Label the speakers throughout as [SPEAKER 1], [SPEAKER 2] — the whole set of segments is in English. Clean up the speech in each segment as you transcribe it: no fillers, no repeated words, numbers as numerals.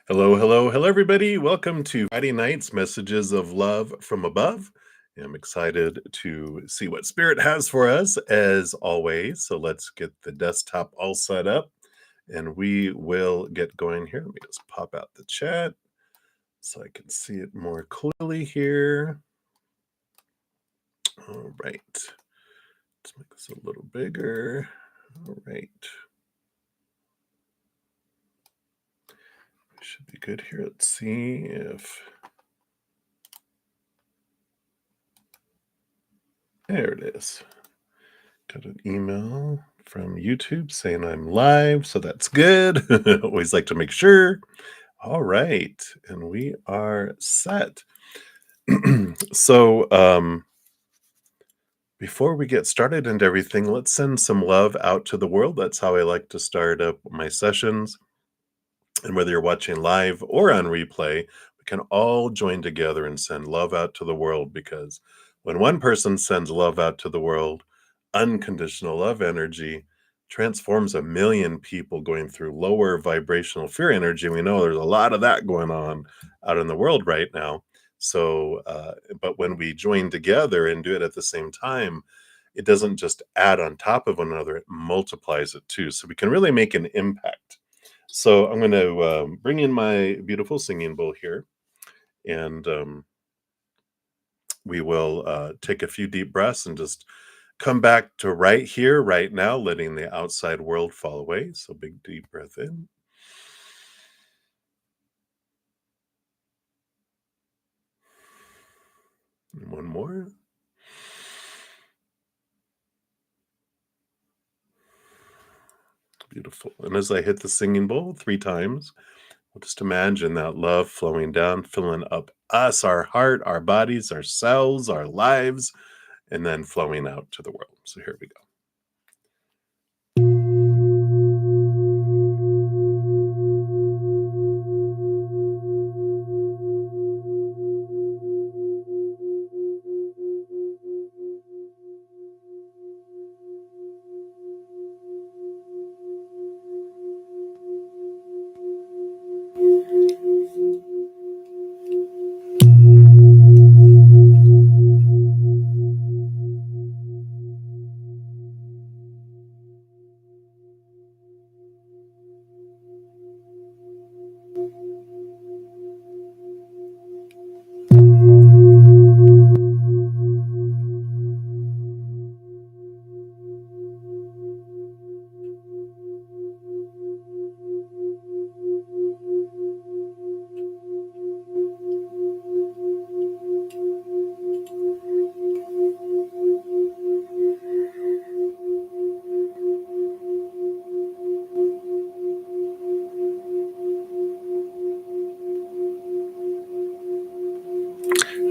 [SPEAKER 1] Hello, hello, hello, everybody. Welcome to Friday night's Messages of Love from Above. I'm excited to see what Spirit has for us as always. So let's get the desktop all set up and we will get going here. Let me just pop out the chat so I can see it more clearly here. All right. Let's make this a little bigger. All right. Should be good here. Let's see if... There it is. Got an email from YouTube saying I'm live, so that's good. Always like to make sure. All right, and we are set. So, before we get started and everything, let's send some love out to the world. That's how I like to start up my sessions. And whether you're watching live or on replay, we can all join together and send love out to the world, because when one person sends love out to the world, unconditional love energy transforms 1 million people going through lower vibrational fear energy. We know there's a lot of that going on out in the world right now. So, but when we join together and do it at the same time, it doesn't just add on top of one another, it multiplies it too. So we can really make an impact. So I'm going to bring in my beautiful singing bowl here, and we will take a few deep breaths and just come back to right here, right now, letting the outside world fall away. So big deep breath in. And one more. Beautiful. And as I hit the singing bowl 3 times, we'll just imagine that love flowing down, filling up us, our heart, our bodies, our cells, our lives, and then flowing out to the world. So here we go.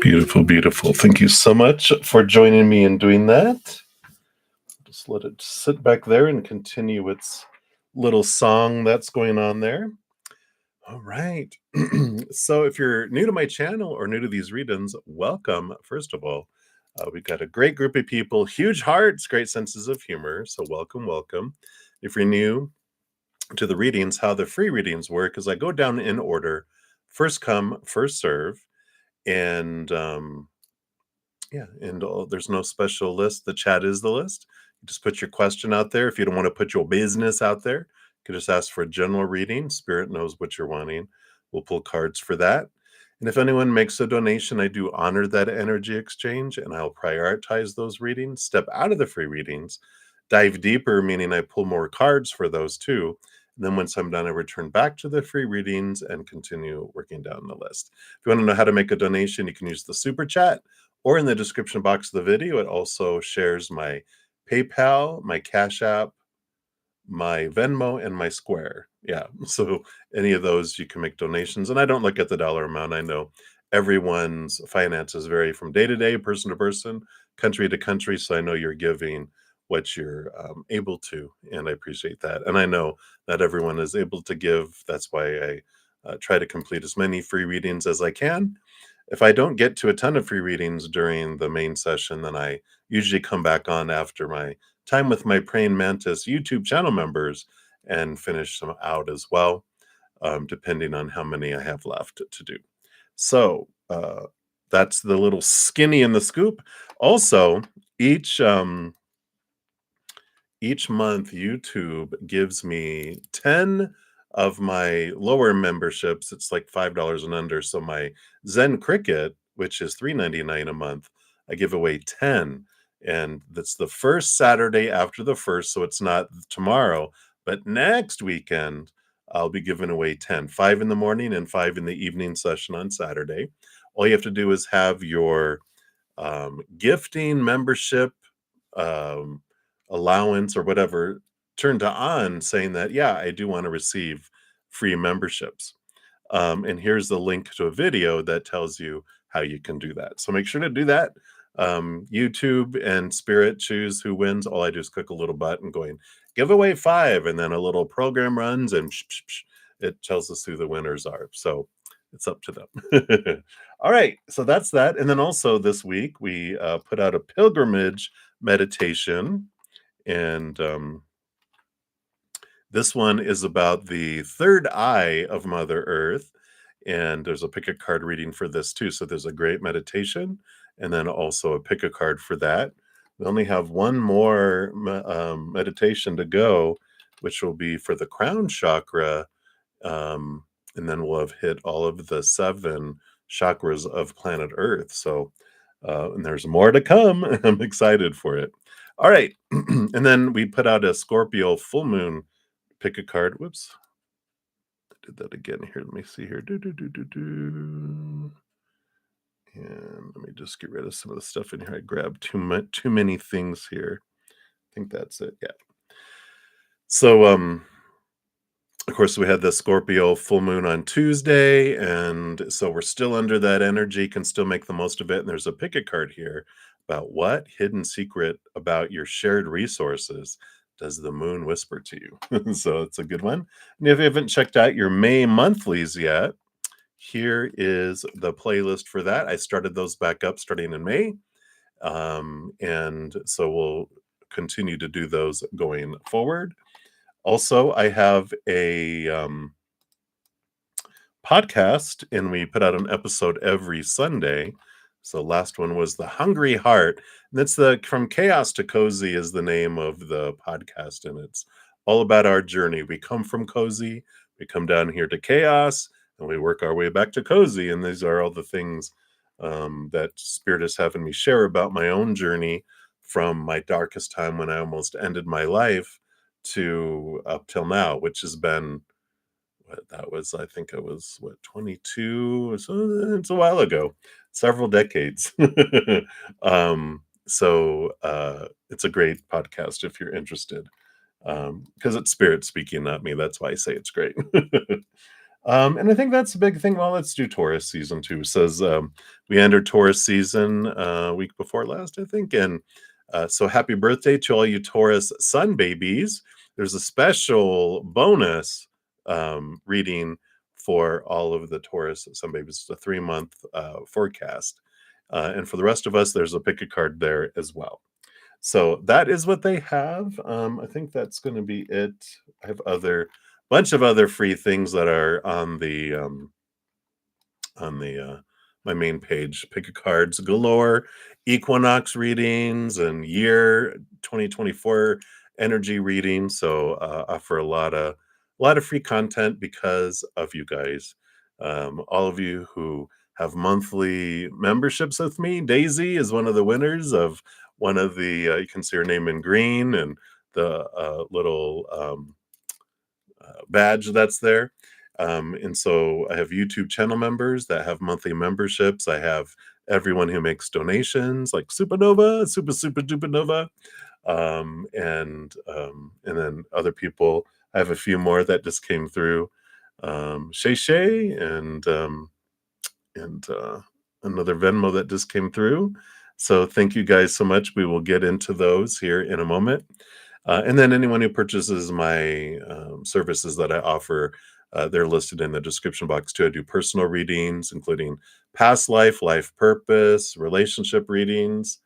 [SPEAKER 1] Beautiful, beautiful. Thank you so much for joining me in doing that. Just let it sit back there and continue its little song that's going on there. All right. So if you're new to my channel or new to these readings, welcome, first of all. We've got a great group of people, huge hearts, great senses of humor. So welcome, welcome. If you're new to the readings, how the free readings work is I go down in order, first come, first serve. And yeah, and there's no special list. The chat is the list. You just put your question out there. If you don't want to put your business out there, you can just ask for a general reading. Spirit knows what you're wanting. We'll pull cards for that. And if anyone makes a donation, I do honor that energy exchange, and I'll prioritize those readings, step out of the free readings, dive deeper, meaning I pull more cards for those too. And then once I'm done, I return back to the free readings and continue working down the list. If you want to know how to make a donation, you can use the super chat, or in the description box of the video, it also shares my PayPal, my Cash App, my Venmo, and my Square. Yeah, so any of those you can make donations. And I don't look at the dollar amount. I know everyone's finances vary from day to day, person to person, country to country. So I know you're giving what you're able to, and I appreciate that. And I know not everyone is able to give. That's why I try to complete as many free readings as I can. If I don't get to a ton of free readings during the main session, then I usually come back on after my time with my Praying Mantis YouTube channel members and finish them out as well. depending on how many I have left to do. So that's the little skinny in the scoop. Also, each each month YouTube gives me 10 of my lower memberships. It's like $5 and under. So my Zen Cricket, which is $3.99 a month, I give away 10. And that's the first Saturday after the first. So it's not tomorrow, but next weekend, I'll be giving away 10, 5 in the morning and 5 in the evening session on Saturday. All you have to do is have your gifting membership um, allowance or whatever turned to on, saying that, yeah, I do want to receive free memberships. And here's the link to a video that tells you how you can do that. So make sure to do that. YouTube and Spirit choose who wins. All I do is click a little button going, give away 5, and then a little program runs and it tells us who the winners are. So it's up to them. All right, so that's that. And then also this week we put out a pilgrimage meditation, and this one is about the third eye of Mother Earth. And there's a pick a card reading for this too. So there's a great meditation and then also a pick a card for that. We only have one more meditation to go, which will be for the crown chakra. Um, and then we'll have hit all of the 7 chakras of planet Earth. So, and there's more to come. I'm excited for it. All right. And then we put out a Scorpio full moon pick a card. Whoops. I did that again here. Let me see here. And let me just get rid of some of the stuff in here. I grabbed too many things here. I think that's it. Yeah. So of course, we had the Scorpio full moon on Tuesday, and so we're still under that energy, can still make the most of it. And there's a pick a card here about what hidden secret about your shared resources does the moon whisper to you? So it's a good one. And if you haven't checked out your May monthlies yet, here is the playlist for that. I started those back up starting in May. And so we'll continue to do those going forward. Also, I have a podcast, and we put out an episode every Sunday. So last one was The Hungry Heart. And that's the From Chaos to Cozy is the name of the podcast. And it's all about our journey. We come from cozy, we come down here to chaos, and we work our way back to cozy. And these are all the things that Spirit is having me share about my own journey from my darkest time when I almost ended my life to up till now, which has been that was, I think it was 22, so it's a while ago, several decades. So it's a great podcast if you're interested, because it's Spirit speaking, not me. That's why I say it's great. And I think that's a big thing. Well, let's do Taurus season 2. Says we entered Taurus season week before last, I think. And so happy birthday to all you Taurus sun babies. There's a special bonus reading for all of the Taurus sun babies. It's a 3-month forecast. And for the rest of us, there's a pick a card there as well. So that is what they have. I think that's going to be it. I have bunch of other free things that are on the my main page. Pick a cards galore, equinox readings, and year 2024 energy readings. So offer a lot of free content because of you guys. All of you who have monthly memberships with me. Daisy is one of the winners of one of the. You can see her name in green and the little badge that's there. And so I have YouTube channel members that have monthly memberships. I have everyone who makes donations, like Supernova, Super Dupanova, and then other people. I have a few more that just came through. Shay Shay and another Venmo that just came through. So thank you guys so much. We will get into those here in a moment. And then anyone who purchases my services that I offer, they're listed in the description box too. I do personal readings, including past life, life purpose, relationship readings,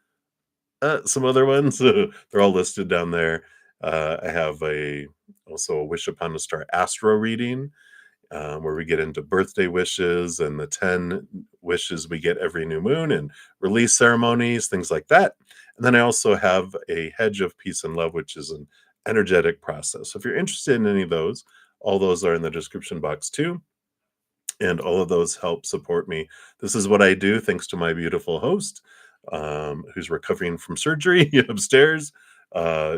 [SPEAKER 1] some other ones. They're all listed down there. I have also a Wish Upon a Star astro reading. where we get into birthday wishes and the 10 wishes we get every new moon and release ceremonies, things like that. And then I also have a hedge of peace and love, which is an energetic process. So if you're interested in any of those, all those are in the description box too. And all of those help support me. This is what I do thanks to my beautiful host, who's recovering from surgery upstairs.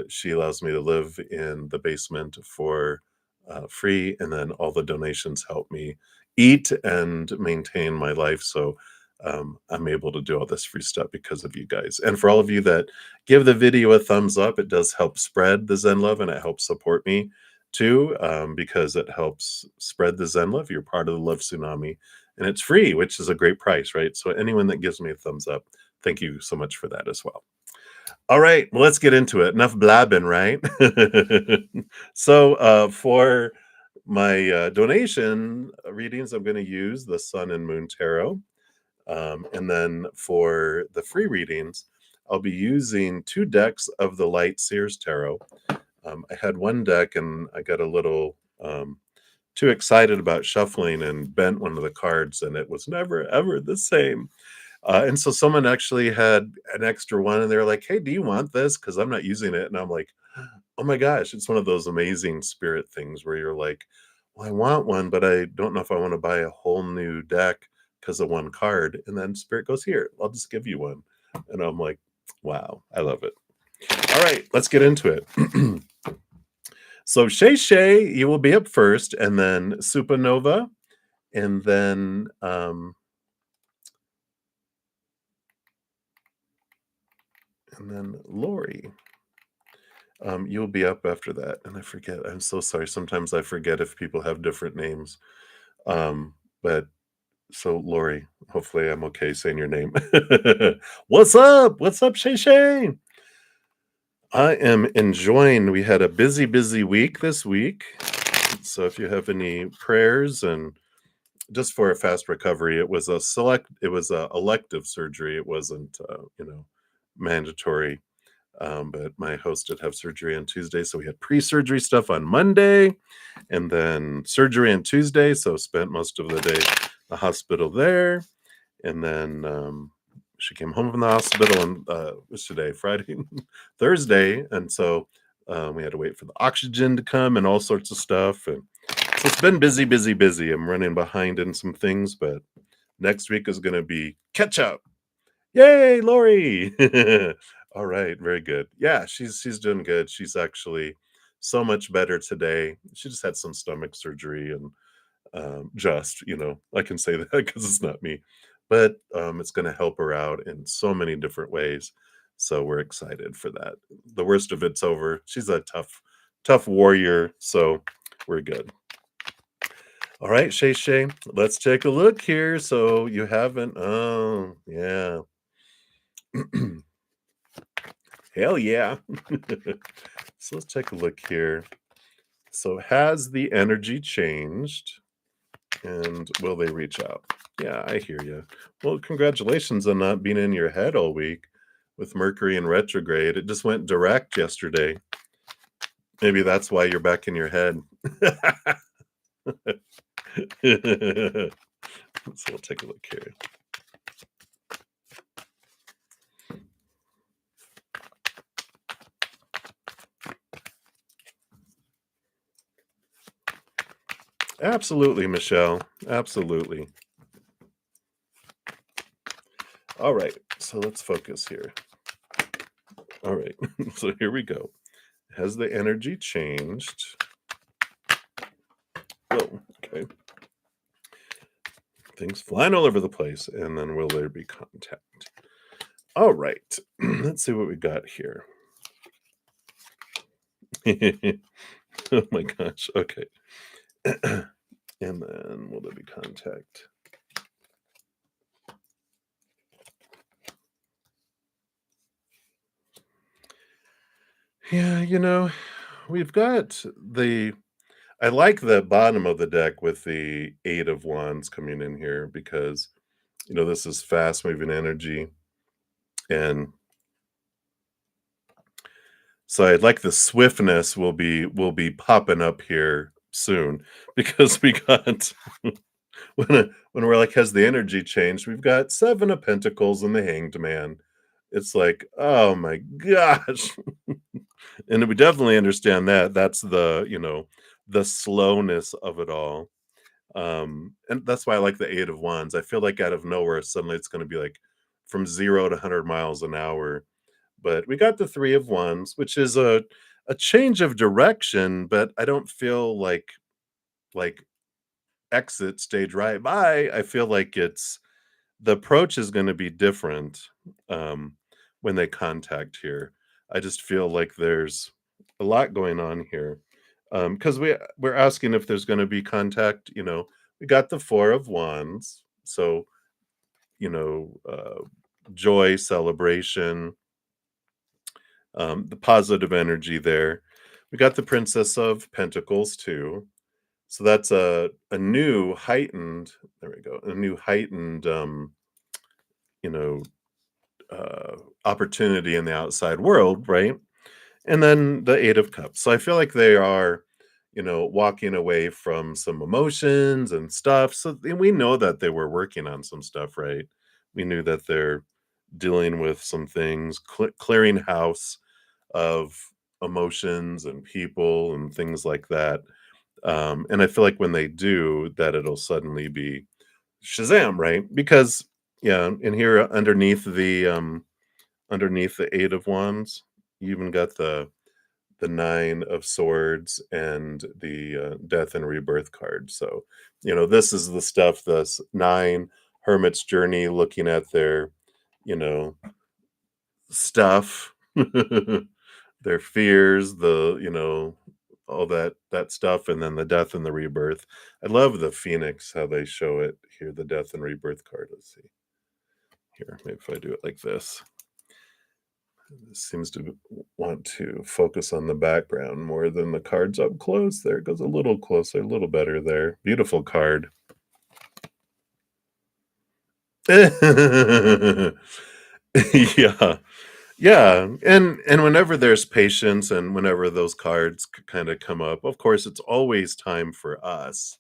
[SPEAKER 1] She allows me to live in the basement for free, and then all the donations help me eat and maintain my life. So I'm able to do all this free stuff because of you guys. And for all of you that give the video a thumbs up, it does help spread the Zen love and it helps support me too, because it helps spread the Zen love. You're part of the love tsunami, and it's free, which is a great price, right? So anyone that gives me a thumbs up, thank you so much for that as well. All right, well, let's get into it. Enough blabbing, right? So for my donation readings, I'm going to use the Sun and Moon Tarot. And then for the free readings, I'll be using 2 decks of the Light Seers Tarot. I had one deck and I got a little too excited about shuffling and bent one of the cards, and it was never ever the same. And so someone actually had an extra one, and they were like, "Hey, do you want this? Because I'm not using it." And I'm like, "Oh my gosh!" It's one of those amazing spirit things where you're like, "Well, I want one, but I don't know if I want to buy a whole new deck because of one card." And then spirit goes, "Here, I'll just give you one." And I'm like, "Wow, I love it." All right, let's get into it. So Shay Shay, you will be up first, and then Supernova, and then Lori. You'll be up after that, and I forget. I'm so sorry. Sometimes I forget if people have different names. But so Lori, hopefully I'm okay saying your name. What's up? What's up, Shay Shay? I am enjoying. We had a busy week this week. So if you have any prayers and just for a fast recovery, it was a elective surgery. It wasn't mandatory. But my host did have surgery on Tuesday, so we had pre-surgery stuff on Monday and then surgery on Tuesday, so spent most of the day in the hospital there. And then she came home from the hospital on what's today, Friday, Thursday, and so we had to wait for the oxygen to come and all sorts of stuff. And so it's been busy. I'm running behind in some things, but next week is going to be catch up. Yay, Lori! All right, very good. Yeah, she's doing good. She's actually so much better today. She just had some stomach surgery, and I can say that because it's not me, but it's going to help her out in so many different ways. So we're excited for that. The worst of it's over. She's a tough warrior, so we're good. All right, Shay Shay, let's take a look here. So you haven't, oh yeah. Hell yeah. So let's take a look here. So has the energy changed and will they reach out? Yeah, I hear you. Well, congratulations on not being in your head all week with Mercury in retrograde. It just went direct yesterday. Maybe that's why you're back in your head. So we'll take a look here. Absolutely, Michelle. Absolutely. All right, so let's focus here. All right, so here we go. Has the energy changed? Oh, okay. Things flying all over the place. And then will there be contact? All right, let's see what we got here. Oh my gosh, okay. And then will there be contact? Yeah, we've got I like the bottom of the deck with the 8 of Wands coming in here because, this is fast moving energy. And so I'd like the swiftness will be popping up here soon because we got when we're like, has the energy changed? We've got 7 of Pentacles and the Hanged Man. It's like, oh my gosh. And we definitely understand that. That's the slowness of it all. And that's why I like the 8 of Wands. I feel like out of nowhere, suddenly it's going to be like from 0 to 100 miles an hour. But we got the 3 of Wands, which is a change of direction, but I don't feel like exit stage right bye. I feel like it's the approach is going to be different um, when they contact here. I just feel like there's a lot going on here because we're asking if there's going to be contact. We got the 4 of Wands, so you know, uh, joy, celebration, the positive energy there. We got the Princess of Pentacles too. So that's a new heightened, there we go, a new heightened you know, uh, opportunity in the outside world, right? And then the 8 of Cups. So I feel like they are, walking away from some emotions and stuff. So and we know that they were working on some stuff, right? We knew that they're dealing with some things, clearing house of emotions and people and things like that. And I feel like when they do, that it'll suddenly be Shazam, right? Because yeah, and here underneath the 8 of Wands, you even got the 9 of Swords and the Death and Rebirth card. So, this is the stuff, this 9 Hermit's Journey, looking at their, you know, stuff, their fears, all that stuff, and then the Death and the Rebirth. I love the Phoenix, how they show it here, the Death and Rebirth card. Let's see. Here, maybe if I do it like this. It seems to want to focus on the background more than the cards up close. There it goes a little closer, a little better there. Beautiful card. Yeah. Yeah, and whenever there's patience and whenever those cards kind of come up, of course, it's always time for us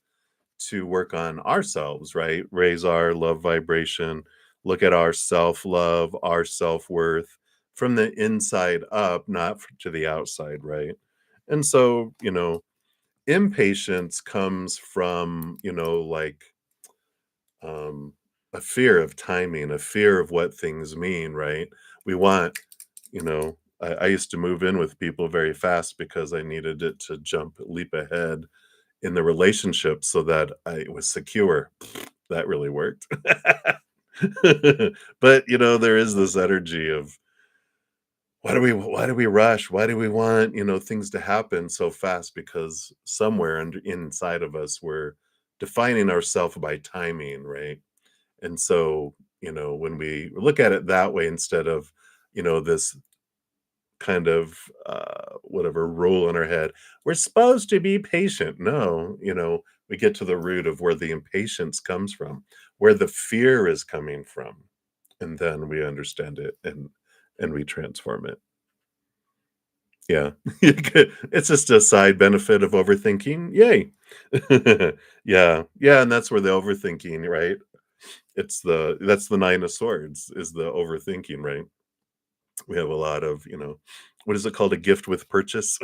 [SPEAKER 1] to work on ourselves, right? Raise our love vibration, look at our self-love, our self-worth from the inside up, not to the outside, right? And so, impatience comes from, like um a fear of timing, a fear of what things mean, right? We want, I used to move in with people very fast because I needed it to leap ahead in the relationship so that I was secure. That really worked. But, there is this energy of why do we rush? Why do we want, things to happen so fast? Because somewhere inside of us, we're defining ourselves by timing, right? And so, when we look at it that way instead of, this kind of whatever rule in our head, we're supposed to be patient. No, we get to the root of where the impatience comes from, where the fear is coming from, and then we understand it and we transform it. Yeah. It's just a side benefit of overthinking. Yay. Yeah. Yeah, and that's where the overthinking, right? That's the 9 of Swords is the overthinking, right? We have a lot of, what is it called? A gift with purchase?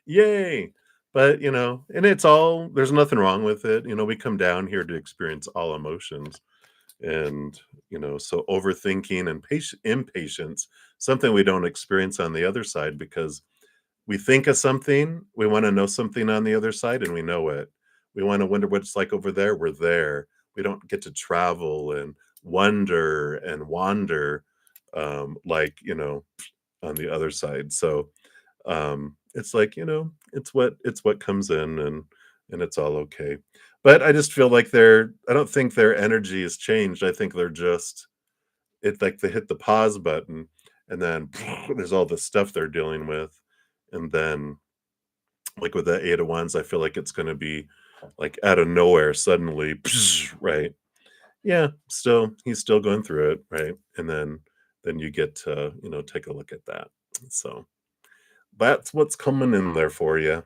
[SPEAKER 1] Yay! But, and it's all there's nothing wrong with it. We come down here to experience all emotions. And, so overthinking and impatience, something we don't experience on the other side because we think of something, we wanna know something on the other side, and we know it. We wanna wonder what it's like over there, we're there. We don't get to travel and wonder and wander, like, on the other side. So, it's like, it's what comes in and it's all okay. But I just feel like I don't think their energy has changed. I think they're just it's like they hit the pause button and then there's all the stuff they're dealing with. And then like with the 8 of Wands, I feel like it's gonna be like out of nowhere suddenly, right? Yeah, he's still going through it, right? And then you get to, take a look at that. So that's what's coming in there for you.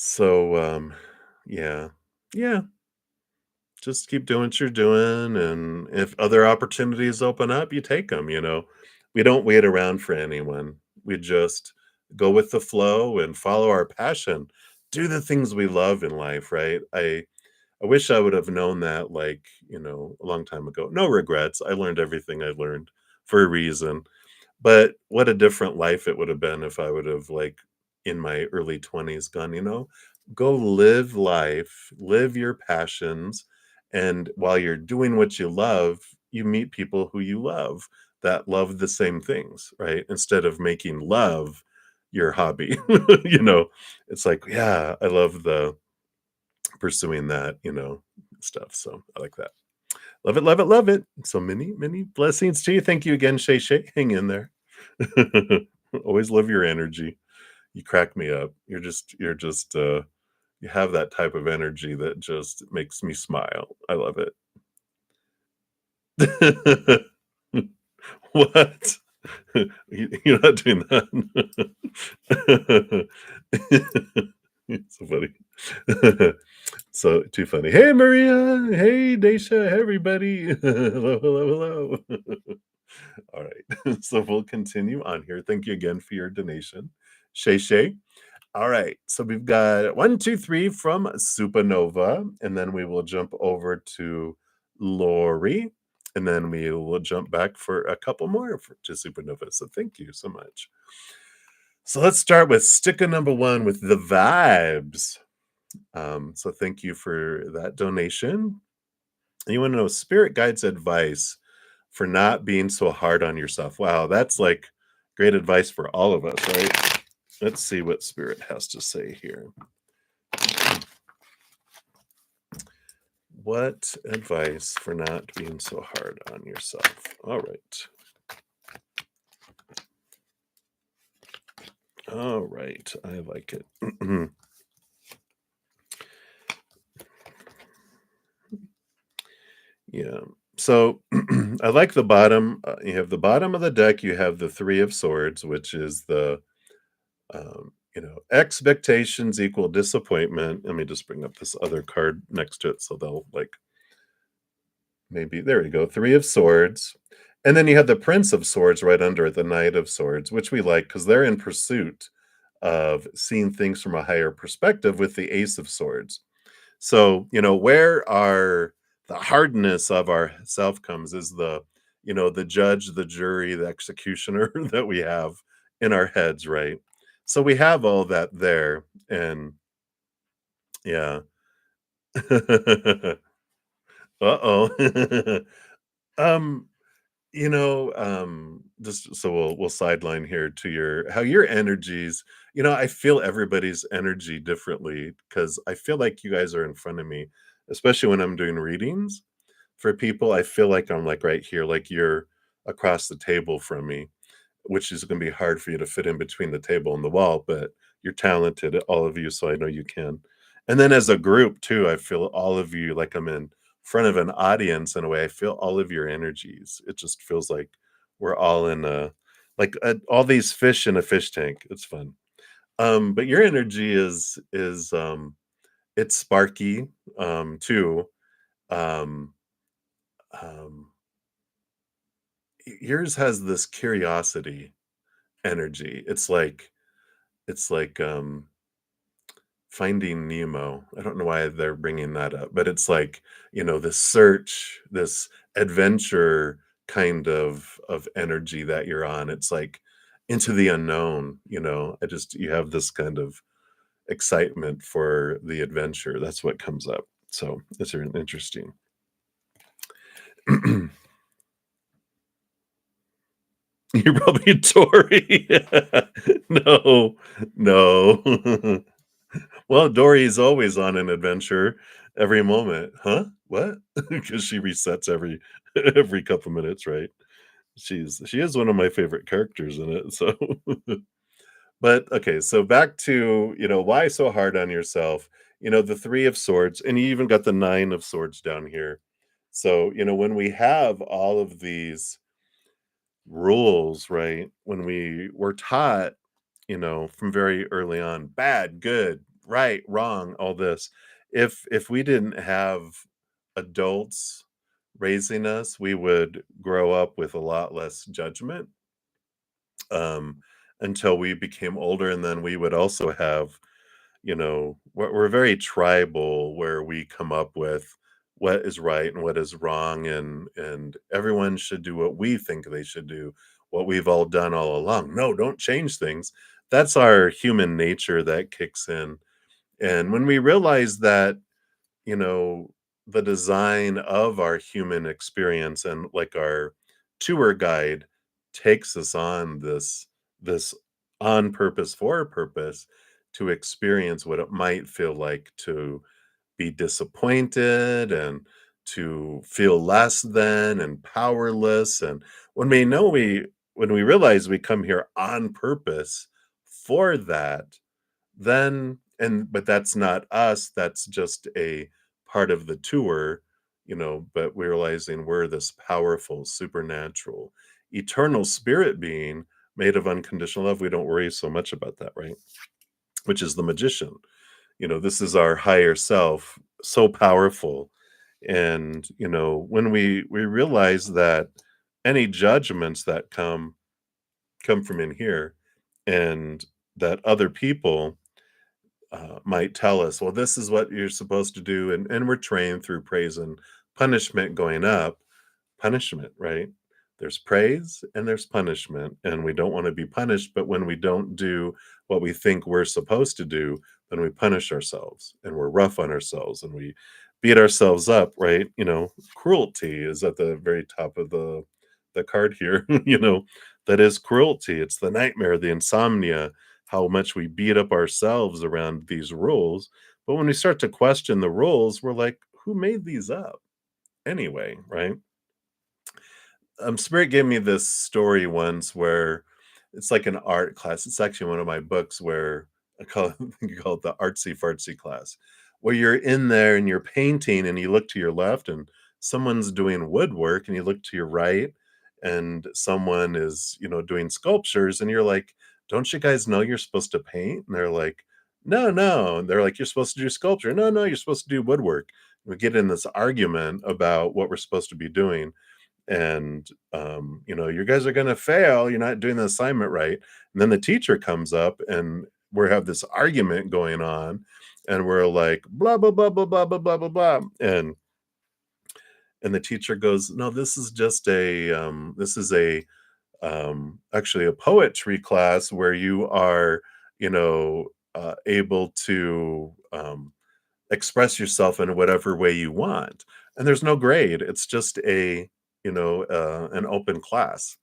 [SPEAKER 1] So, yeah. Yeah, just keep doing what you're doing, and if other opportunities open up, you take them. We don't wait around for anyone. We just go with the flow and follow our passion. Do the things we love in life, right? I wish I would have known that, like, a long time ago. No regrets. I learned everything I learned for a reason. But what a different life it would have been if I would have, like, in my early 20s gone, go live life, live your passions, and while you're doing what you love, you meet people who you love that love the same things, right? Instead of making love your hobby. You know, it's like, yeah, I love the pursuing that, stuff. So I like that. Love it, love it, love it. So many, many blessings to you. Thank you again, Shay Shay. Hang in there. Always love your energy. You crack me up. You have that type of energy that just makes me smile. I love it. What? You're not doing that. It's so funny. So too funny. Hey Maria. Hey Daisha. Hey everybody. Hello, hello, hello. All right. So we'll continue on here. Thank you again for your donation. Shay Shay. All right. So we've got 1, 2, 3 from Supernova, and then we will jump over to Lori, and then we will jump back for a couple more to Supernova. So thank you so much. So let's start with sticker number one with the vibes. So thank you for that donation. And you want to know spirit guides advice for not being so hard on yourself. Wow, that's like great advice for all of us, right? Let's see what spirit has to say here. What advice for not being so hard on yourself? All right. All right. I like it. Yeah. So I like the bottom. You have the bottom of the deck. You have the Three of Swords, which is expectations equal disappointment. Let me just bring up this other card next to it so they'll like maybe there we go. Three of Swords. And then you have the Prince of Swords right under it, the Knight of Swords, which we like because they're in pursuit of seeing things from a higher perspective with the Ace of Swords. So, where our the hardness of our self comes is the judge, the jury, the executioner that we have in our heads, right? So we have all that there, and yeah. Uh-oh. um, just so we'll sideline here to your energies. I feel everybody's energy differently because I feel like you guys are in front of me, especially when I'm doing readings for people. I feel like I'm like right here, like you're across the table from me, which is going to be hard for you to fit in between the table and the wall, but you're talented, all of you, so I know you can. And then as a group too, I feel all of you like I'm in front of an audience in a way. I feel all of your energies. It just feels like we're all in all these fish in a fish tank. It's fun. But your energy is it's sparky too. Um um Yours has this curiosity energy. It's like Finding Nemo. I don't know why they're bringing that up, but it's like, this search, this adventure kind of energy that you're on. It's like into the unknown, you have this kind of excitement for the adventure. That's what comes up. So it's really interesting. You're probably a Tory. No, no. Well, Dory's always on an adventure every moment. Huh? What? Because she resets every couple minutes, right? She is one of my favorite characters in it. So, but okay, so back to why so hard on yourself? The Three of Swords, and you even got the Nine of Swords down here. So when we have all of these rules, right? When we were taught, from very early on, bad, good, right, wrong, all this. If we didn't have adults raising us, we would grow up with a lot less judgment, um, until we became older, and then we would also have, we're very tribal where we come up with what is right and what is wrong, and everyone should do what we think they should do, what we've all done all along. No, don't change things. That's our human nature that kicks in. And when we realize that, you know, the design of our human experience and like our tour guide takes us on this on purpose for a purpose to experience what it might feel like to be disappointed and to feel less than and powerless. And when we know when we realize we come here on purpose for that, then and but that's not us, that's just a part of the tour, but we're realizing we're this powerful, supernatural, eternal spirit being made of unconditional love. We don't worry so much about that, right? Which is the magician. This is our higher self, so powerful. And, when we realize that any judgments that come from in here, and that other people might tell us, well, this is what you're supposed to do. And we're trained through praise and punishment going up. Punishment, right? There's praise and there's punishment, and we don't want to be punished. But when we don't do what we think we're supposed to do, then we punish ourselves and we're rough on ourselves and we beat ourselves up, right? Cruelty is at the very top of the card here. That is cruelty. It's the nightmare, the insomnia, how much we beat up ourselves around these rules. But when we start to question the rules, we're like, who made these up anyway, right? Spirit gave me this story once where it's like an art class. It's actually one of my books where I call it, you call it the artsy fartsy class, where you're in there and you're painting and you look to your left and someone's doing woodwork, and you look to your right and someone is, doing sculptures, and you're like, don't you guys know you're supposed to paint? And they're like, no, no. And they're like, you're supposed to do sculpture. No, no, you're supposed to do woodwork. We get in this argument about what we're supposed to be doing, and you guys are going to fail, you're not doing the assignment right. And then the teacher comes up and we have this argument going on, and we're like blah blah blah blah blah blah blah blah blah, and the teacher goes, no, this is a actually a poetry class where you are, able to express yourself in whatever way you want. And there's no grade. It's just an open class.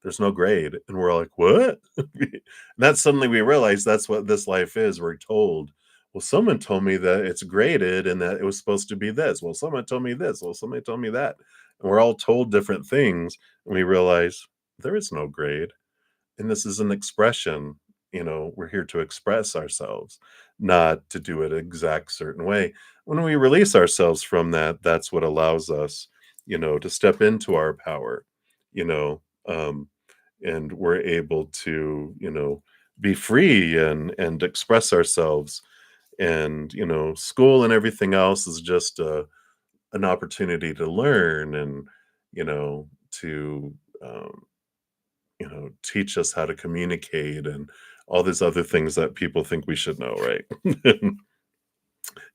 [SPEAKER 1] There's no grade. And we're like, what? And that suddenly we realize that's what this life is. We're told, well, someone told me that it's graded and that it was supposed to be this. Well, someone told me this. Well, somebody told me that. And we're all told different things. And we realize there is no grade, and this is an expression. We're here to express ourselves, not to do it exact certain way. When we release ourselves from that, that's what allows us, to step into our power, you know and we're able to, be free and express ourselves. And school and everything else is just an opportunity to learn, and to teach us how to communicate and all these other things that people think we should know, right?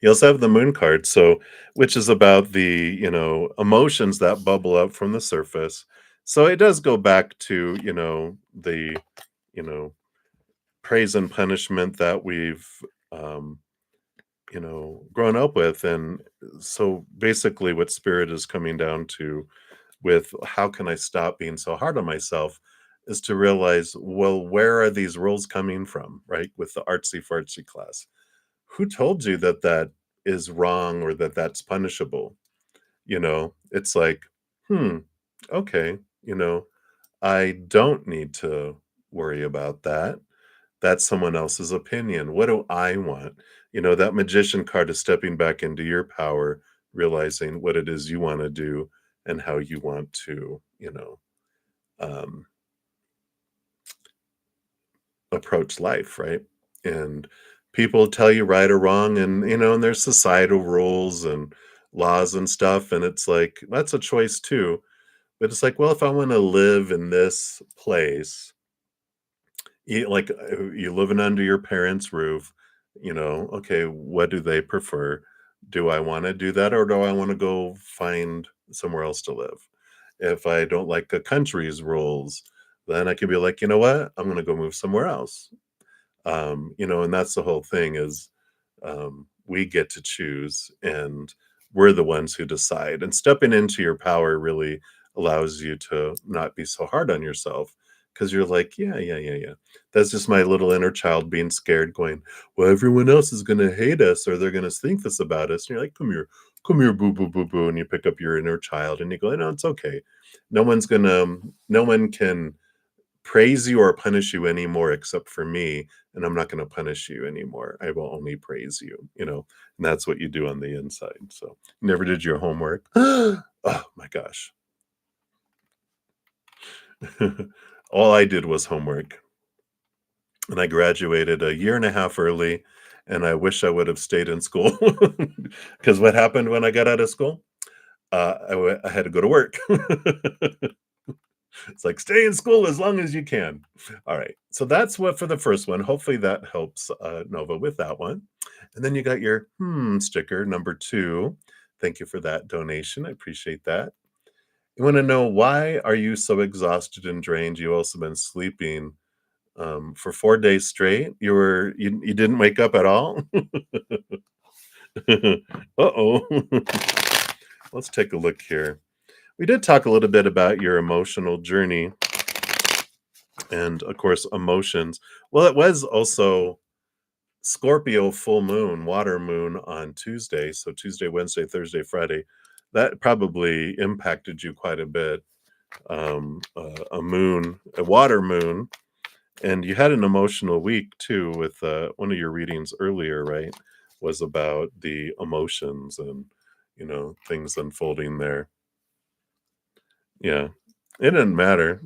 [SPEAKER 1] You also have the moon card, so which is about the, emotions that bubble up from the surface. So it does go back to, the, you know, praise and punishment that we've um, grown up with. And so basically what spirit is coming down to with how can I stop being so hard on myself is to realize, well, where are these rules coming from, right? With the artsy fartsy class. Who told you that that is wrong or that that's punishable? It's like, hmm, okay, I don't need to worry about that. That's someone else's opinion. What do I want? That magician card is stepping back into your power, realizing what it is you want to do and how you want to, um, approach life, right? And people tell you right or wrong, and and there's societal rules and laws and stuff, and it's like that's a choice too. But it's like, well, if I want to live in this place, you living under your parents' roof, okay, what do they prefer? Do I want to do that, or do I want to go find somewhere else to live? If I don't like a country's rules, then I could be like, you know what, I'm going to go move somewhere else. And that's the whole thing is we get to choose, and we're the ones who decide. And stepping into your power really allows you to not be so hard on yourself, because you're like, yeah, yeah, yeah, yeah. That's just my little inner child being scared, going, well, everyone else is going to hate us, or they're going to think this about us. And you're like, come here, boo, boo, boo, boo. And you pick up your inner child and you go, no, it's okay. No one can praise you or punish you anymore except for me, and I'm not going to punish you anymore. I will only praise you. And that's what you do on the inside. So, never did your homework. Oh my gosh. All I did was homework, and I graduated a year and a half early, and I wish I would have stayed in school. Because what happened when I got out of school? I had to go to work. It's like, stay in school as long as you can. All right. So that's what for the first one. Hopefully that helps Nova with that one. And then you got your sticker, number two. Thank you for that donation. I appreciate that. You want to know, why are you so exhausted and drained? You also been sleeping for 4 days straight. You didn't wake up at all. Uh-oh. Let's take a look here. We did talk a little bit about your emotional journey and, of course, emotions. Well, it was also Scorpio full moon, water moon on Tuesday. So Tuesday, Wednesday, Thursday, Friday. That probably impacted you quite a bit. A water moon, and you had an emotional week too. With one of your readings earlier, right? Was about the emotions and things unfolding there. Yeah. It didn't matter.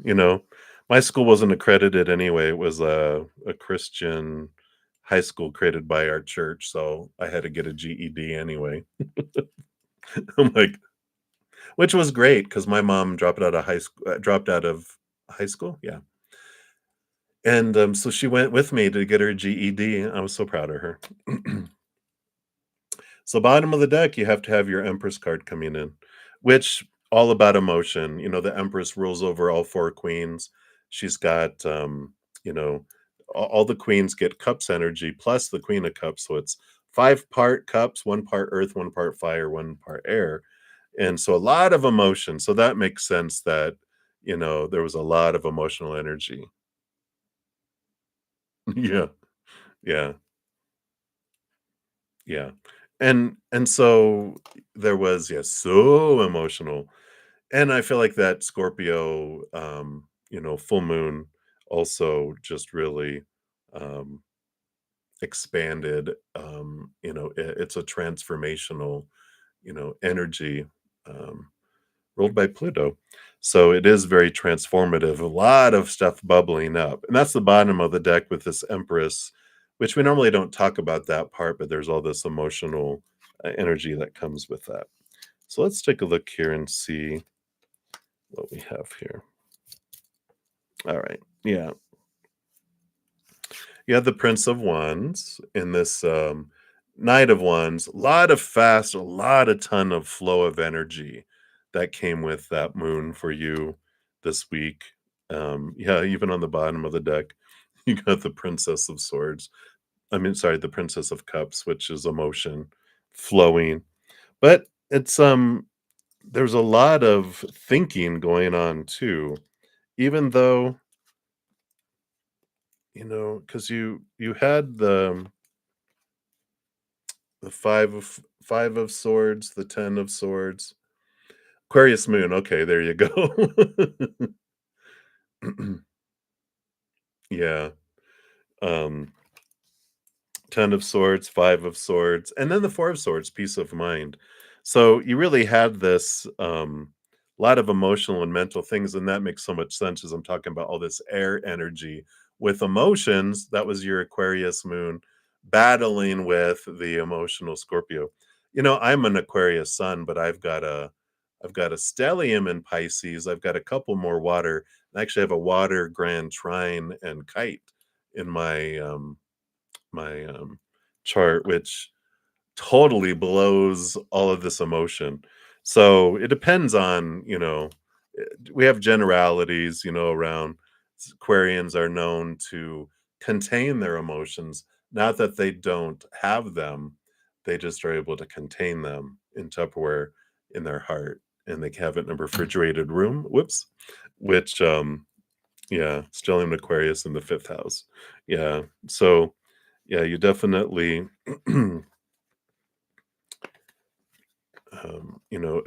[SPEAKER 1] My school wasn't accredited anyway. It was a Christian high school created by our church, so I had to get a GED anyway. I'm like, which was great because my mom dropped out of high school, yeah, and, so she went with me to get her GED, and I was so proud of her. So bottom of the deck, you have to have your Empress card coming in, which all about emotion. The Empress rules over all four queens. She's got, all the queens get cups energy plus the Queen of Cups. So it's 5 part cups, 1 part earth, 1 part fire, 1 part air. And so a lot of emotion. So that makes sense that, there was a lot of emotional energy. Yeah. Yeah. Yeah. And so there was, yeah, so emotional. And I feel like that Scorpio, full moon also just really um, expanded. It's a transformational, energy ruled by Pluto. So it is very transformative. A lot of stuff bubbling up. And that's the bottom of the deck with this Empress, which we normally don't talk about that part, but there's all this emotional energy that comes with that. So let's take a look here and see what we have here. All right. Yeah. You have the Prince of Wands in this Knight of Wands. A lot of fast, a lot of ton of flow of energy that came with that moon for you this week. Yeah, even on the bottom of the deck, you got the Princess of Swords. I mean, sorry, the Princess of Cups, which is emotion flowing. But it's there's a lot of thinking going on too, even though because you had the five of swords, the 10 of swords, Aquarius moon. Okay, there you go. Yeah. Um 10 of swords, 5 of swords, and then the 4 of swords, peace of mind. So you really had this lot of emotional and mental things, and that makes so much sense as I'm talking about all this air energy with emotions. That was your Aquarius moon battling with the emotional Scorpio. I'm an Aquarius sun, but I've got a stellium in Pisces. I've got a couple more water. I actually have a water grand trine and kite in my chart, which totally blows all of this emotion. So it depends on, we have generalities, around Aquarians are known to contain their emotions, not that they don't have them, they just are able to contain them in Tupperware in their heart, and they have it in a refrigerated room. Whoops. Which yeah, stellium Aquarius in the fifth house. Yeah. So yeah, you definitely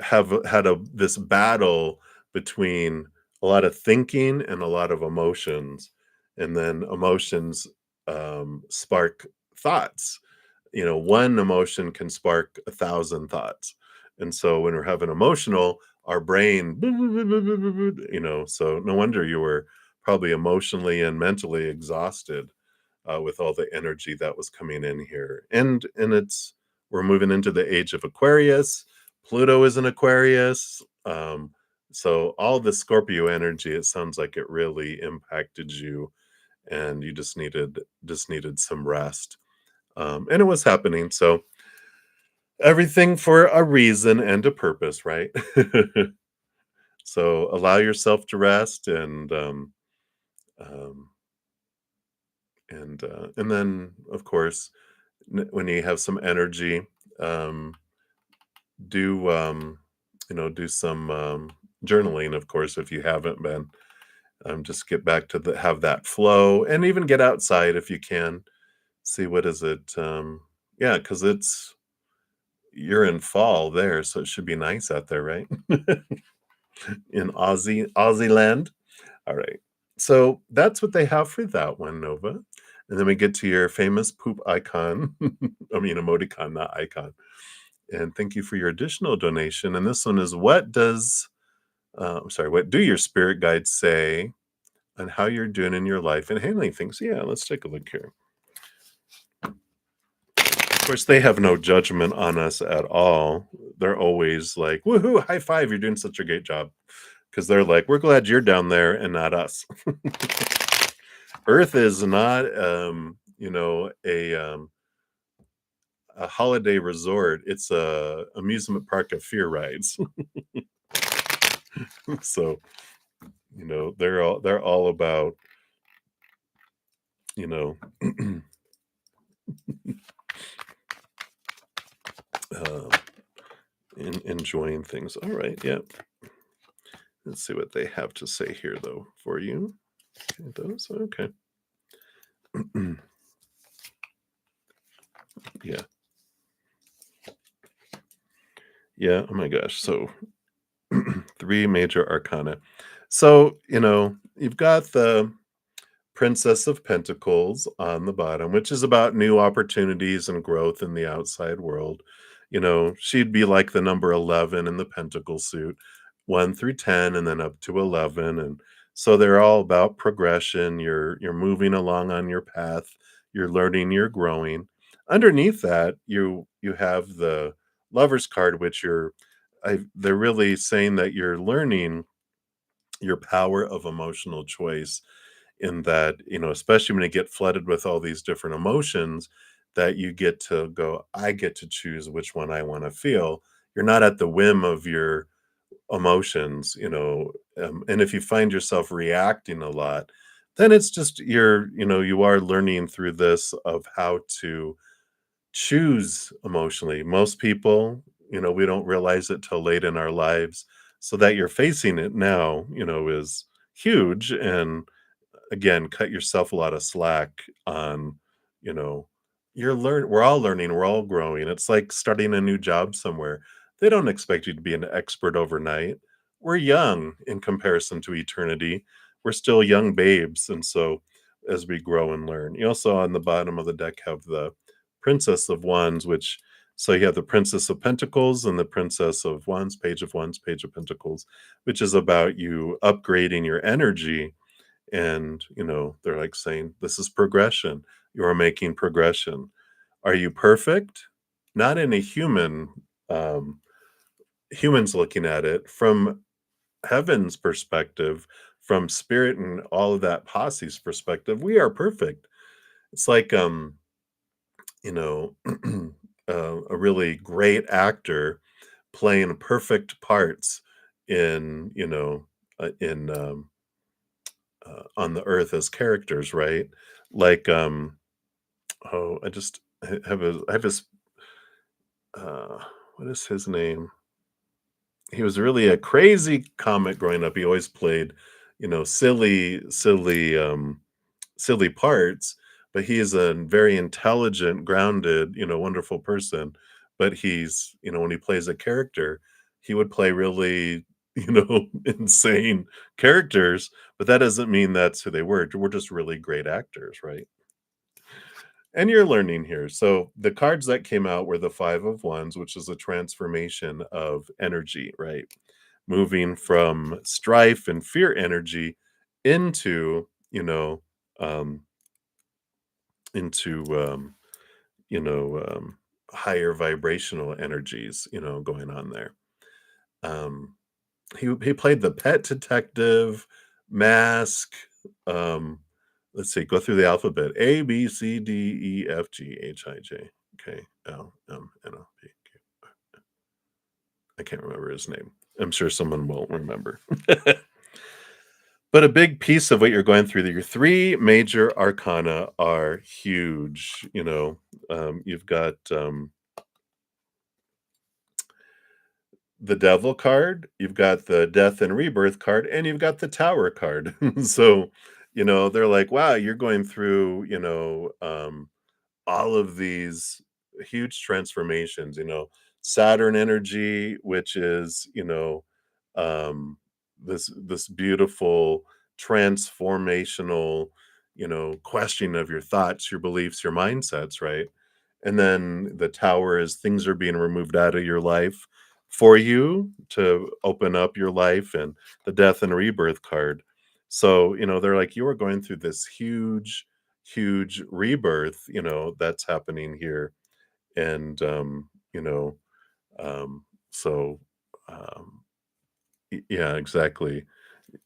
[SPEAKER 1] have had this battle between a lot of thinking and a lot of emotions, and then emotions spark thoughts. One emotion can spark 1,000 thoughts, and so when we're having emotional, our brain, so no wonder you were probably emotionally and mentally exhausted with all the energy that was coming in here. And it's we're moving into the age of Aquarius. Pluto is an Aquarius. So all the Scorpio energy, it sounds like it really impacted you, and you just needed some rest. And it was happening. So everything for a reason and a purpose, right? So allow yourself to rest, um, and then of course when you have some energy, um, do some journaling, of course, if you haven't been. Just get back to have that flow, and even get outside if you can. See, what is it? Yeah, because you're in fall there, so it should be nice out there, right? In Aussie land. All right. So that's what they have for that one, Nova. And then we get to your famous poop icon. I mean, emoticon, not icon. And thank you for your additional donation. And this one is, what do your spirit guides say on how you're doing in your life and handling things? Yeah, let's take a look here. Of course, they have no judgment on us at all. They're always like, woohoo, high five, you're doing such a great job. Because they're like, we're glad you're down there and not us. Earth is not, a holiday resort. It's a amusement park of fear rides. So, they're all about, you know, uh, enjoying things. All right, yeah. Let's see what they have to say here, though, for you. It does? Okay. Yeah. Yeah. Oh my gosh. So, three major arcana. So, you've got the Princess of Pentacles on the bottom, which is about new opportunities and growth in the outside world. She'd be like the number 11 in the Pentacle suit, 1 through 10, and then up to 11. And so they're all about progression. You're moving along on your path. You're learning, you're growing. Underneath that, you have the Lover's card, which they're really saying that you're learning your power of emotional choice, in that, especially when you get flooded with all these different emotions, that you get to go, I get to choose which one I want to feel. You're not at the whim of your emotions, and if you find yourself reacting a lot, then it's just you are learning through this of how to choose emotionally. Most people, we don't realize it till late in our lives. So that you're facing it now, is huge. And again, cut yourself a lot of slack on, you know, we're all learning, we're all growing. It's like starting a new job somewhere. They don't expect you to be an expert overnight. We're young in comparison to eternity. We're still young babes. And so as we grow and learn, you also on the bottom of the deck have the Princess of Wands, which so you have the Princess of Pentacles and the Princess of Wands, Page of Wands, Page of Pentacles, which is about you upgrading your energy. And they're like saying, this is progression. You are making progression. Are you perfect? Not in a um, humans looking at it, from heaven's perspective, from spirit and all of that posse's perspective, we are perfect. It's like, you know, a really great actor playing perfect parts in, on the earth as characters, right? Like, oh, I have his, uh, what is his name? He was really a crazy comic growing up. He always played, silly parts, but he is a very intelligent, grounded, wonderful person. But when he plays a character, he would play really, insane characters, but that doesn't mean that's who they were. We're just really great actors, right? And you're learning here. So the cards that came out were the Five of Wands, which is a transformation of energy, right? Moving from strife and fear energy into, um, into you know, higher vibrational energies, going on there. Um, he played the pet detective, mask, um, let's see, go through the alphabet. A, B, C, D, E, F, G, H, I, J, K, L, M, N, O, P, Q. I can't remember his name. I'm sure someone will remember. But a big piece of what you're going through, your three major arcana are huge. You've got the devil card, you've got the death and rebirth card, and you've got the tower card. So, they're like, wow, you're going through, all of these huge transformations, Saturn energy, which is, this beautiful transformational, questioning of your thoughts, your beliefs, your mindsets, right? And then the tower is things are being removed out of your life for you to open up your life, and the death and rebirth card. So, they're like, you are going through this huge, huge rebirth, that's happening here. And, um, so, um, yeah, exactly.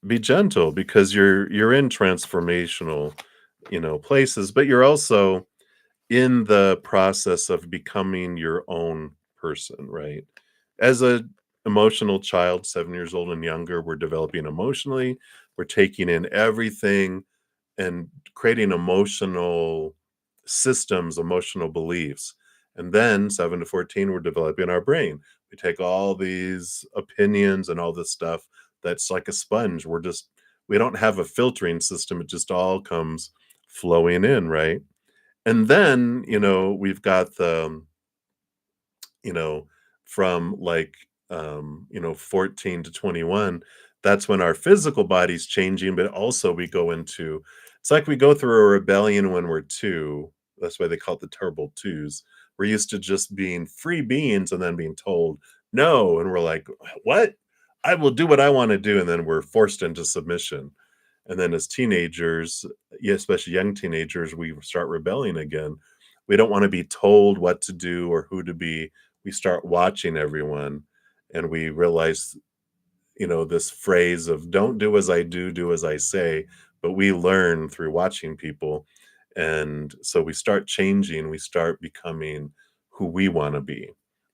[SPEAKER 1] Be gentle because you're in transformational, places, but you're also in the process of becoming your own person, right? As a emotional child, 7 years old and younger, we're developing emotionally, we're taking in everything and creating emotional systems, emotional beliefs. And then 7 to 14, we're developing our brain. We take all these opinions and all this stuff that's like a sponge. We don't have a filtering system. It just all comes flowing in, right? And then, we've got you know, from like, 14 to 21, that's when our physical body's changing, but also we go into, it's like we go through a rebellion when we're two. That's why they call it the terrible twos. We're used to just being free beings and then being told no. And we're like, what? I will do what I want to do. And then we're forced into submission. And then as teenagers, yeah, especially young teenagers, we start rebelling again. We don't want to be told what to do or who to be. We start watching everyone, and we realize, this phrase of don't do as I do, do as I say. But we learn through watching people. And so we start changing, we start becoming who we want to be,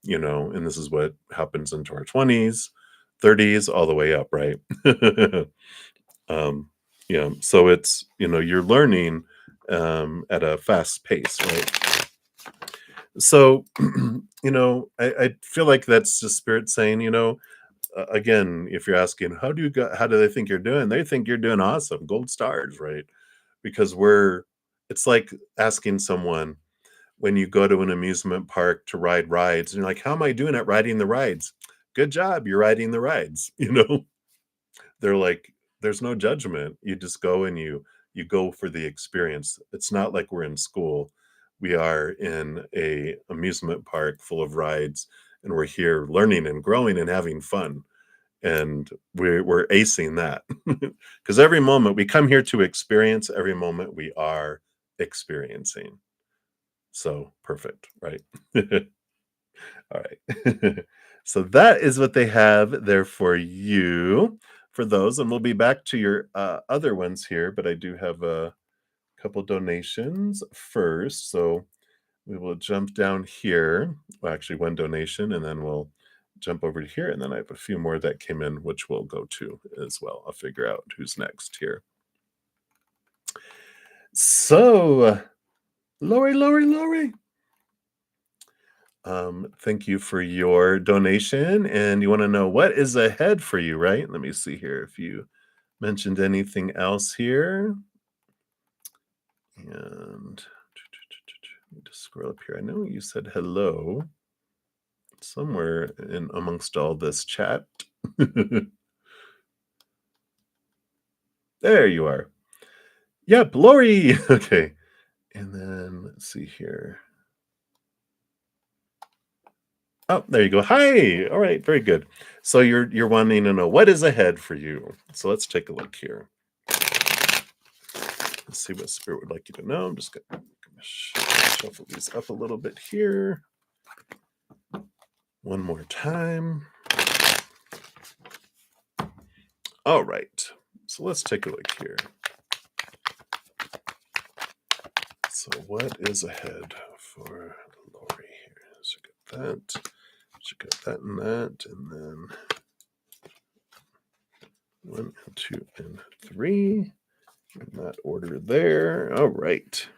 [SPEAKER 1] and this is what happens into our 20s, 30s, all the way up, right? Um, yeah, so it's, you're learning at a fast pace, right? So, I feel like that's just spirit saying, again, if you're asking, how do they think you're doing? They think you're doing awesome, gold stars, right? Because it's like asking someone when you go to an amusement park to ride rides, and you're like, how am I doing at riding the rides? Good job, you're riding the rides, They're like, there's no judgment. You just go and you go for the experience. It's not like we're in school. We are in a amusement park full of rides, and we're here learning and growing and having fun. And we're acing that. Because every moment we come here to experience, every moment we are experiencing. So perfect, right? All right. So that is what they have there for you for those, and we'll be back to your other ones here, but I do have a couple donations first. So we will jump down here. Well, actually, one donation, and then we'll jump over to here. And then I have a few more that came in, which we'll go to as well. I'll figure out who's next here. So, Lori. Thank you for your donation. And you want to know what is ahead for you, right? Let me see here if you mentioned anything else here. And just scroll up here. I know you said hello somewhere in amongst all this chat. There you are. Yep, Lori. Okay. And then let's see here. Oh, there you go. Hi. All right, very good. So you're wanting to know what is ahead for you. So let's take a look here. Let's see what Spirit would like you to know. I'm just gonna shuffle these up a little bit here. One more time. All right. So let's take a look here. So what is ahead for Lori here? So got that. She got that and that, and then 1 and 2 and 3 in that order there. All right.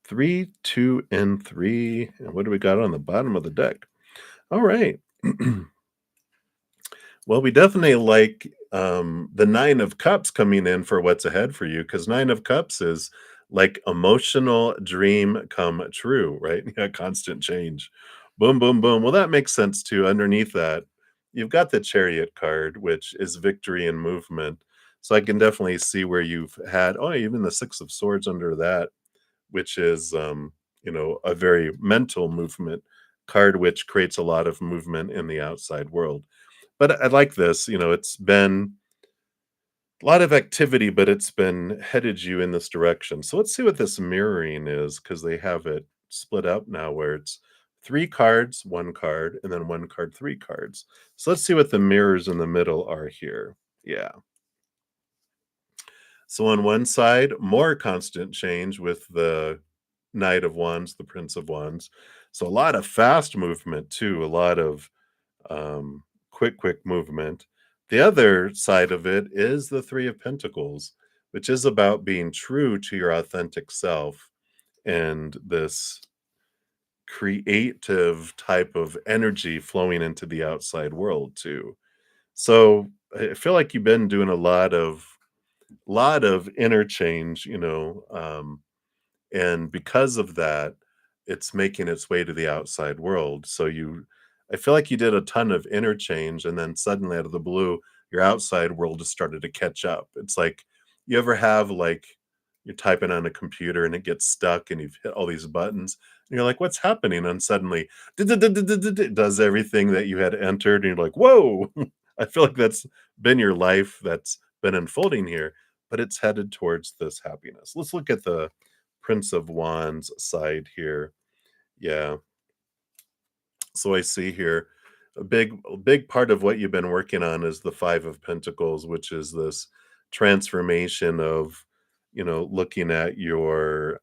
[SPEAKER 1] 3, 2, and 3. And what do we got on the bottom of the deck? All right. Well, we definitely like the 9 of Cups coming in for what's ahead for you, because 9 of Cups is like emotional dream come true, right? Yeah, constant change. Boom, boom, boom. Well, that makes sense too. Underneath that, you've got the Chariot card, which is victory and movement. So I can definitely see where you've had, oh, even the 6 of Swords under that, which is, a very mental movement card, which creates a lot of movement in the outside world. But I like this, it's been a lot of activity, but it's been headed you in this direction. So let's see what this mirroring is, because they have it split up now where it's 3 cards, 1 card, and then 1 card, 3 cards. So let's see what the mirrors in the middle are here. Yeah. So on one side, more constant change with the Knight of Wands, the Prince of Wands. So a lot of fast movement too, a lot of quick movement. The other side of it is the Three of Pentacles, which is about being true to your authentic self and this creative type of energy flowing into the outside world too. So I feel like you've been doing a lot of interchange, and because of that, it's making its way to the outside world. So I feel like you did a ton of interchange, and then suddenly out of the blue, your outside world just started to catch up. It's like, you ever have, like, you're typing on a computer and it gets stuck and you've hit all these buttons and you're like, what's happening? And suddenly it does everything that you had entered, and you're like, whoa. I feel like that's been your life that's been unfolding here, but it's headed towards this happiness. Let's look at the Prince of Wands side here. Yeah. So I see here a big part of what you've been working on is the 5 of Pentacles, which is this transformation of, looking at your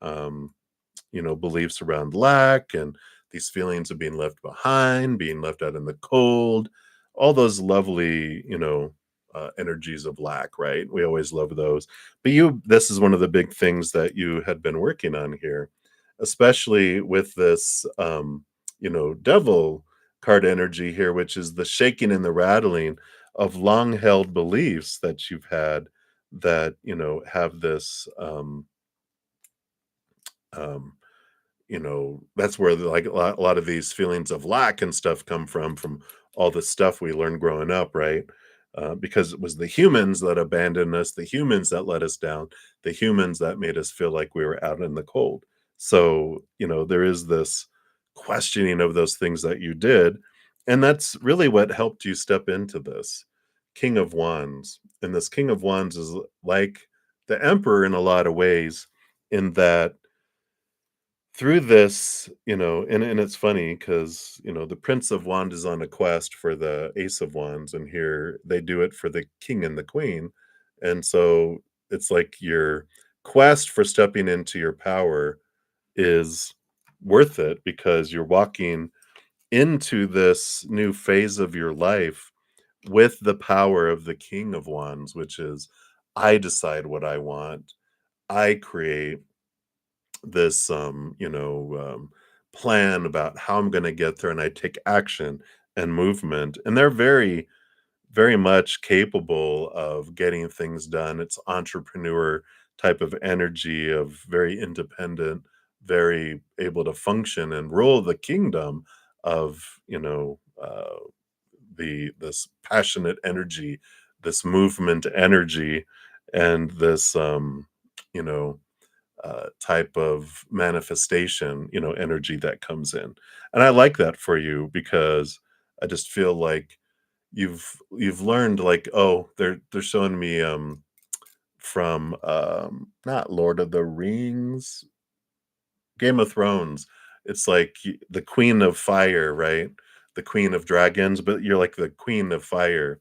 [SPEAKER 1] beliefs around lack and these feelings of being left behind, being left out in the cold, all those lovely, energies of lack, right? We always love those. But this is one of the big things that you had been working on here, especially with this, devil card energy here, which is the shaking and the rattling of long held beliefs that you've had that, have this, um, that's where like a lot of these feelings of lack and stuff come from all the stuff we learned growing up, right? Because it was the humans that abandoned us, the humans that let us down, the humans that made us feel like we were out in the cold. So, there is this questioning of those things that you did, and that's really what helped you step into this King of Wands. And this King of Wands is like the Emperor in a lot of ways, in that through this, and it's funny because the Prince of Wands is on a quest for the Ace of Wands, and here they do it for the King and the Queen. And so it's like your quest for stepping into your power is worth it because you're walking into this new phase of your life with the power of the King of Wands, which is I decide what I want. I create this plan about how I'm going to get there, and I take action and movement, and they're very, very much capable of getting things done. It's entrepreneur type of energy, of very independent, very able to function and rule the kingdom of the this passionate energy, this movement energy, and this you know type of manifestation, energy that comes in. And I like that for you because I just feel like you've learned, like, oh, they're showing me from not Lord of the Rings, Game of Thrones. It's like the Queen of Fire, right? The Queen of Dragons, but you're like the Queen of Fire,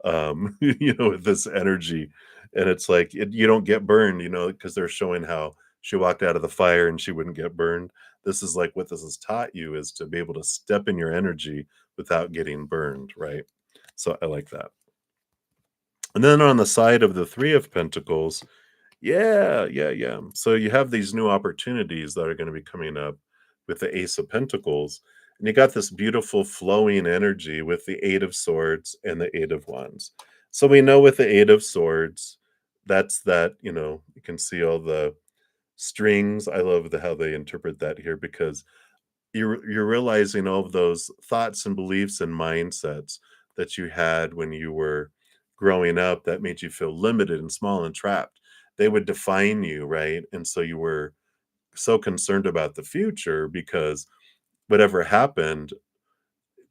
[SPEAKER 1] with this energy. And it's like you don't get burned, because they're showing how she walked out of the fire and she wouldn't get burned. This is like what this has taught you is to be able to step in your energy without getting burned, right? So I like that. And then on the side of the Three of Pentacles, yeah, yeah, yeah. So you have these new opportunities that are going to be coming up with the Ace of Pentacles. And you got this beautiful flowing energy with the Eight of Swords and the Eight of Wands. So we know with the Eight of Swords, that's that, you can see all the strings. I love how they interpret that here because you're realizing all of those thoughts and beliefs and mindsets that you had when you were growing up that made you feel limited and small and trapped. They would define you, right? And so you were so concerned about the future because whatever happened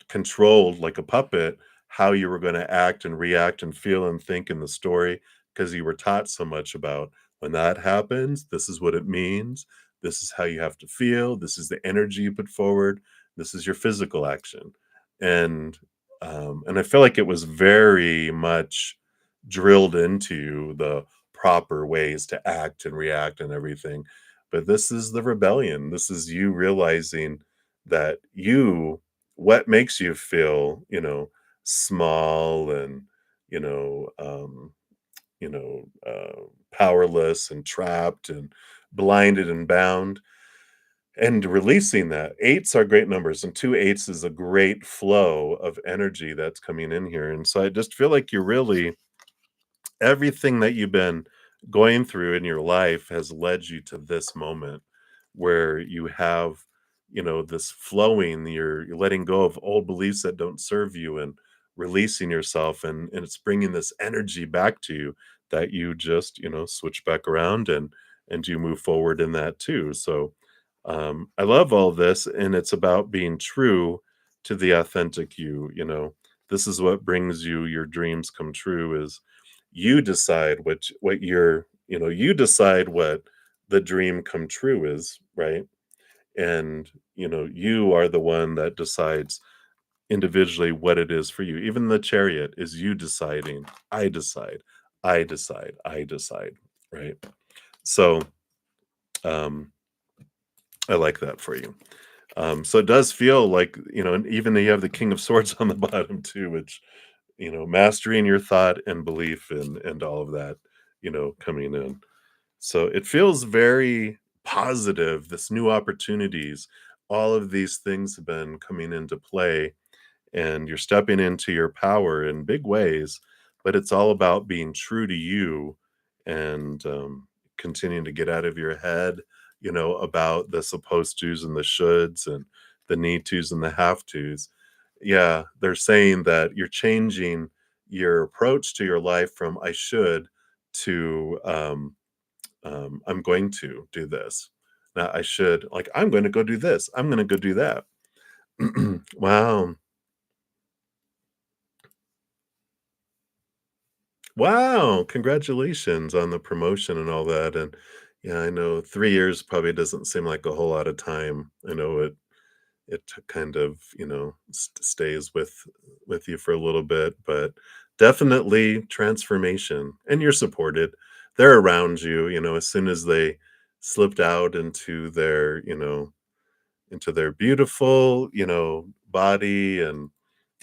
[SPEAKER 1] controlled like a puppet how you were going to act and react and feel and think in the story because you were taught so much about when that happens, this is what it means. This is how you have to feel. This is the energy you put forward. This is your physical action. And I feel like it was very much drilled into you the proper ways to act and react and everything. But this is the rebellion. This is you realizing that what makes you feel, small and, you know, um, powerless and trapped and blinded and bound, and releasing that. Eights are great numbers, and two eights is a great flow of energy that's coming in here. And so I just feel like you're really everything that you've been going through in your life has led you to this moment where you have this flowing, you're letting go of old beliefs that don't serve you and releasing yourself, and it's bringing this energy back to you that you just switch back around and you move forward in that too. So I love all this, and it's about being true to the authentic you. This is what brings you your dreams come true is you decide what you decide what the dream come true is, right? And you are the one that decides individually what it is for you. Even the Chariot is you deciding, I decide, I decide, I decide, right? So um I like that for you. So it does feel like, and even though you have the King of Swords on the bottom too, which, mastering your thought and belief and all of that, coming in. So it feels very positive, this new opportunities, all of these things have been coming into play, and you're stepping into your power in big ways, but it's all about being true to you and continuing to get out of your head, about the supposed tos and the shoulds and the need tos and the have tos. Yeah, they're saying that you're changing your approach to your life from I should to I'm going to do this. Now I should, like, I'm going to go do this. I'm going to go do that. Wow. Wow, congratulations on the promotion and all that, and Yeah, I know 3 years probably doesn't seem like a whole lot of time. I know it kind of, stays with you for a little bit, but definitely transformation, and you're supported. They're around you, as soon as they slipped out into their beautiful, body and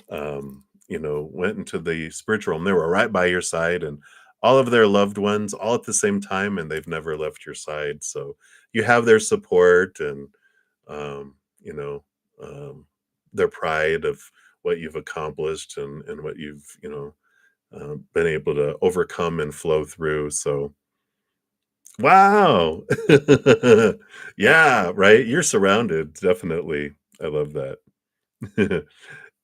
[SPEAKER 1] went into the spiritual realm. They were right by your side and all of their loved ones all at the same time, and they've never left your side. So you have their support and, um, you know, um, their pride of what you've accomplished and what you've, been able to overcome and flow through. So, wow. Yeah, right. You're surrounded. Definitely. I love that.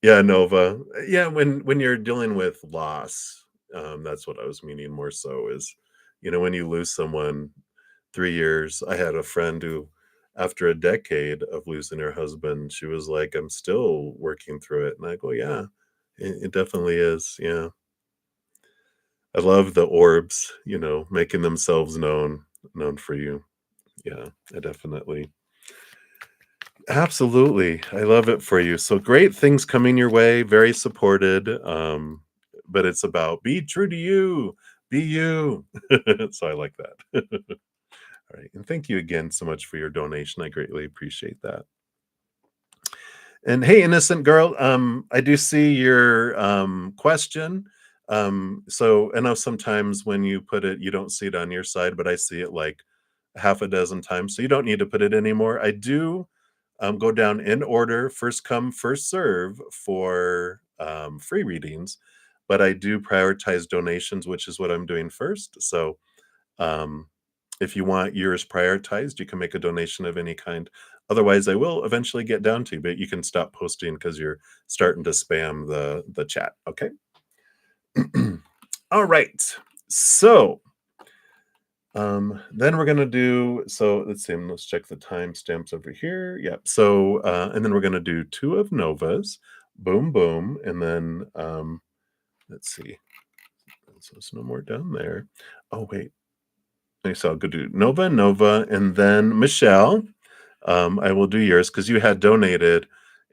[SPEAKER 1] Yeah, Nova. Yeah, when you're dealing with loss, that's what I was meaning more so is, when you lose someone 3 years. I had a friend who, after a decade of losing her husband, she was like, "I'm still working through it." And I go, "Yeah, it definitely is." Yeah. I love the orbs, making themselves known for you. Yeah, I definitely. Absolutely. I love it for you. So great things coming your way, very supported. But it's about be true to you, be you. So I like that. All right. And thank you again so much for your donation. I greatly appreciate that. And hey, innocent girl, I do see your question. So I know sometimes when you put it, you don't see it on your side, but I see it like half a dozen times. So you don't need to put it anymore. I do go down in order, first come, first serve for free readings, but I do prioritize donations, which is what I'm doing first. So um, if you want yours prioritized, you can make a donation of any kind. Otherwise, I will eventually get down to you, but you can stop posting because you're starting to spam the chat. Okay. All right. So then we're gonna do so let's see, let's check the timestamps over here. Yep. So and then we're gonna do two of Novas. Boom, boom, and then let's see. So there's no more down there. Oh wait. Okay, so I'll go do Nova, Nova, and then Michelle. I will do yours because you had donated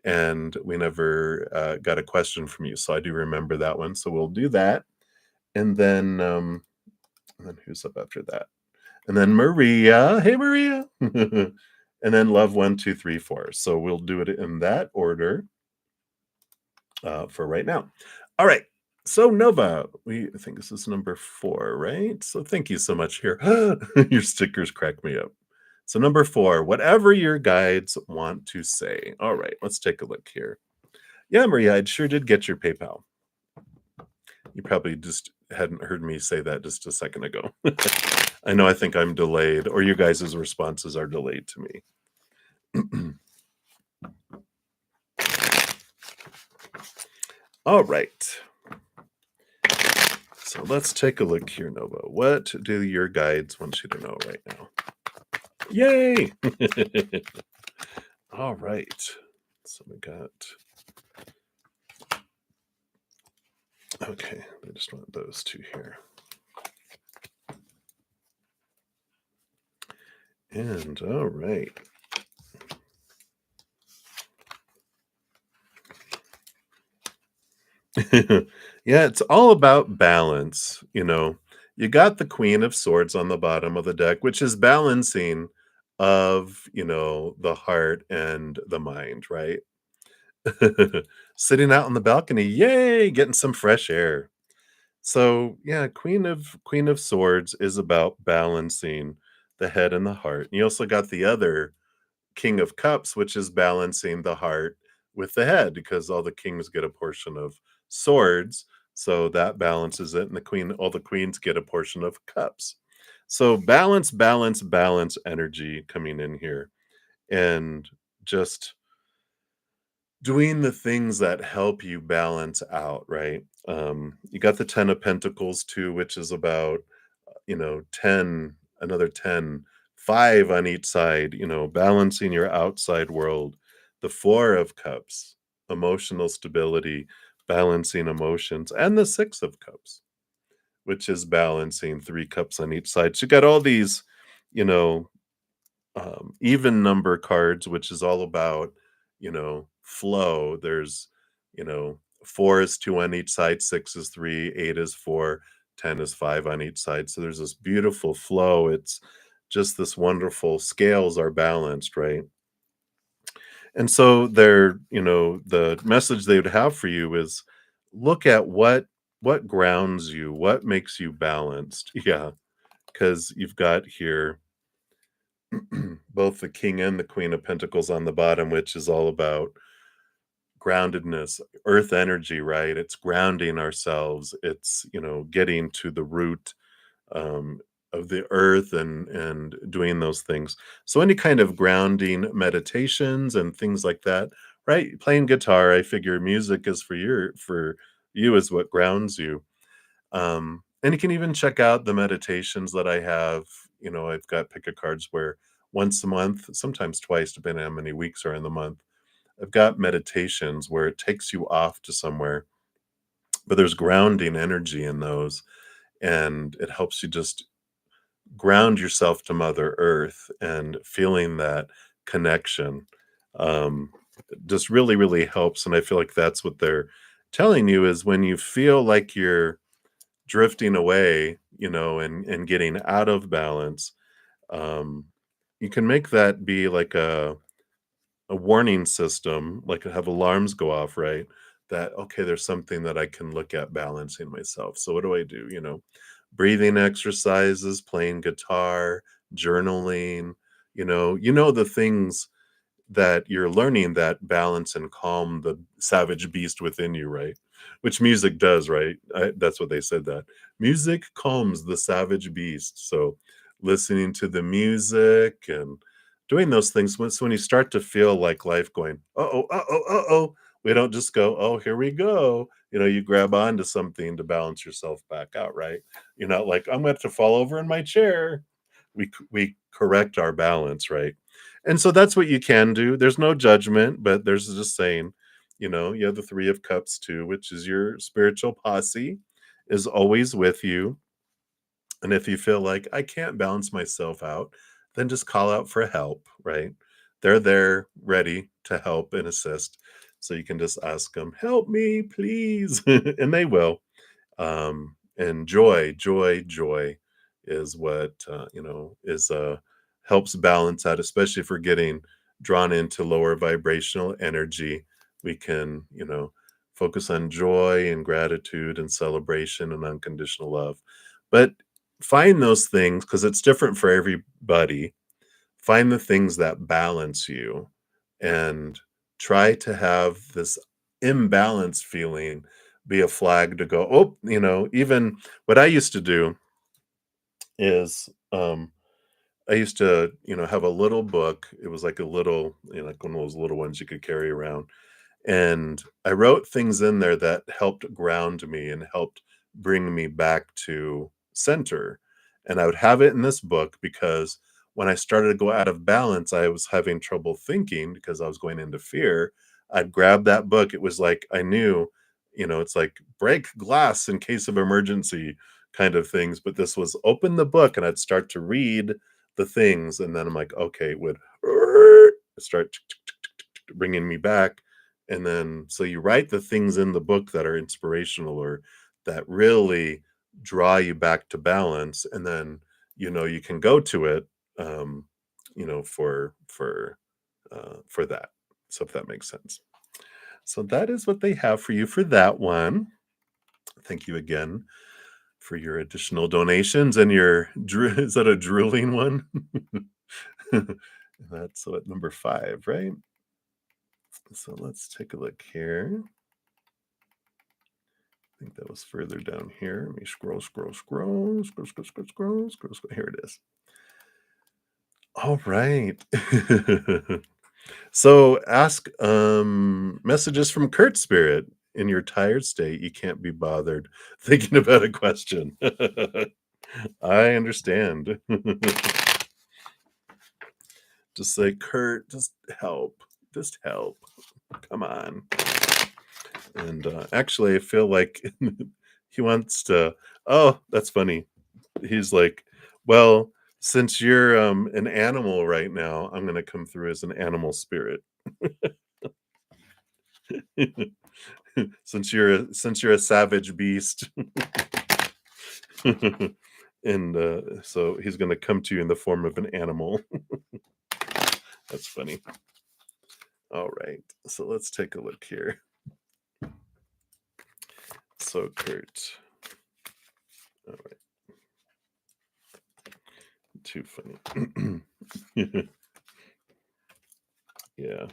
[SPEAKER 1] and we never got a question from you. So I do remember that one. So we'll do that. And then who's up after that? And then Maria. Hey, Maria. And then love 1, 2, 3, 4. So we'll do it in that order for right now. All right. So Nova, I think this is number 4, right? So thank you so much here. Your stickers crack me up. So number 4, whatever your guides want to say. All right, let's take a look here. Yeah, Maria, I sure did get your PayPal. You probably just hadn't heard me say that just a second ago. I know I think I'm delayed, or you guys' responses are delayed to me. All right. So let's take a look here, Nova. What do your guides want you to know right now? Yay! All right. So we got. Okay, I just want those two here. And all right. Yeah, it's all about balance. You got the Queen of Swords on the bottom of the deck, which is balancing of, the heart and the mind, right? Sitting out on the balcony, yay, getting some fresh air. So, yeah, Queen of Swords is about balancing the head and the heart. You also got the other King of Cups, which is balancing the heart with the head because all the kings get a portion of swords, so that balances it, and all the queens get a portion of cups. So balance, balance, balance energy coming in here, and just doing the things that help you balance out, right? You got the 10 of Pentacles too, which is about 10, another 10, 5 on each side, balancing your outside world. The 4 of Cups, emotional stability, balancing emotions, and the 6 of Cups, which is balancing 3 cups on each side. So you got all these you know, even number cards, which is all about, flow. There's, 4 is 2 on each side, 6 is 3, 8 is 4, 10 is 5 on each side. So there's this beautiful flow. It's just this wonderful scales are balanced, right? And so the message they would have for you is look at what grounds you, what makes you balanced. Yeah, because you've got here both the king and the queen of pentacles on the bottom, which is all about groundedness, earth energy, right? It's grounding ourselves. It's, getting to the root um, of the earth and doing those things. So any kind of grounding meditations and things like that, right? Playing guitar, I figure music is for you is what grounds you. And you can even check out the meditations that I have. I've got pick a cards where once a month, sometimes twice, depending on how many weeks are in the month. I've got meditations where it takes you off to somewhere, but there's grounding energy in those, and it helps you just ground yourself to Mother Earth and feeling that connection. Um, just really, really helps. And I feel like that's what they're telling you is when you feel like you're drifting away, and getting out of balance, um, you can make that be like a warning system, like have alarms go off, right? That, okay, there's something that I can look at balancing myself. So what do I do? Breathing exercises, playing guitar, journaling, the things that you're learning that balance and calm the savage beast within you, right? Which music does, right? That's what they said, that music calms the savage beast. So listening to the music and doing those things, when you start to feel like life going, uh-oh, uh-oh, uh-oh, we don't just go, oh, here we go. You grab onto something to balance yourself back out, right? You're not like, I'm going to fall over in my chair. We correct our balance, right? And so that's what you can do. There's no judgment, but there's just saying, you have the 3 of cups too, which is your spiritual posse is always with you. And if you feel like I can't balance myself out, then just call out for help, right? They're there ready to help and assist. So you can just ask them, help me, please. And they will. And joy is what is helps balance out, especially if we're getting drawn into lower vibrational energy. We can focus on joy and gratitude and celebration and unconditional love, but find those things because it's different for everybody. Find the things that balance you and try to have this imbalanced feeling be a flag to go, oh, even what I used to do is I used to, have a little book. It was like a little, like one of those little ones you could carry around. And I wrote things in there that helped ground me and helped bring me back to center. And I would have it in this book because when I started to go out of balance, I was having trouble thinking because I was going into fear. I'd grab that book. It was like I knew, it's like break glass in case of emergency kind of things. But this was open the book and I'd start to read the things. And then I'm like, okay, it would start bringing me back. And then so you write the things in the book that are inspirational or that really draw you back to balance, and then you can go to it um for that. So if that makes sense. So that is what they have for you for that one. Thank you again for your additional donations and your is that a drooling one? That's what number 5, right? So let's take a look here. I think that was further down here. Let me scroll. Here it is. All right. So ask messages from Kurt Spirit. In your tired state, you can't be bothered thinking about a question. I understand. Just say, Kurt, just help. Just help. Come on. And actually, I feel like he wants to. Oh, that's funny. He's like, well, Since you're an animal right now, I'm gonna come through as an animal spirit. Since you're a savage beast. And so he's gonna come to you in the form of an animal. That's funny. All right. So let's take a look here. So Kurt. All right. Too funny. Yeah.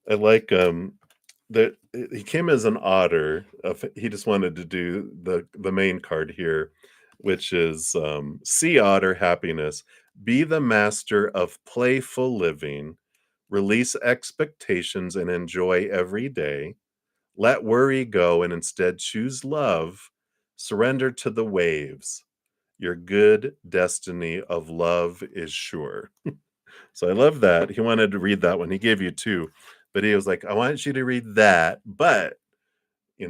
[SPEAKER 1] I like that he came as an otter. He just wanted to do the main card here, which is sea otter happiness. Be the master of playful living. Release expectations and enjoy every day. Let worry go and instead choose love. Surrender to the waves. Your good destiny of love is sure. So I love that. He wanted to read that one. He gave you 2, but he was like, "I want you to read that, but," he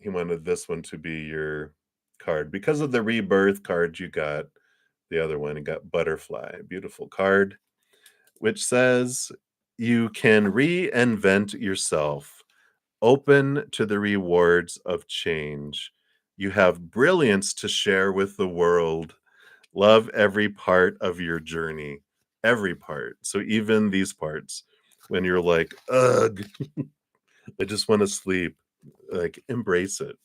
[SPEAKER 1] wanted this one to be your card. Because of the rebirth card you got, the other one, you got butterfly, beautiful card, which says, "You can reinvent yourself, open to the rewards of change. You have brilliance to share with the world. Love every part of your journey, every part. So even these parts when you're like, ugh, I just want to sleep, like embrace it."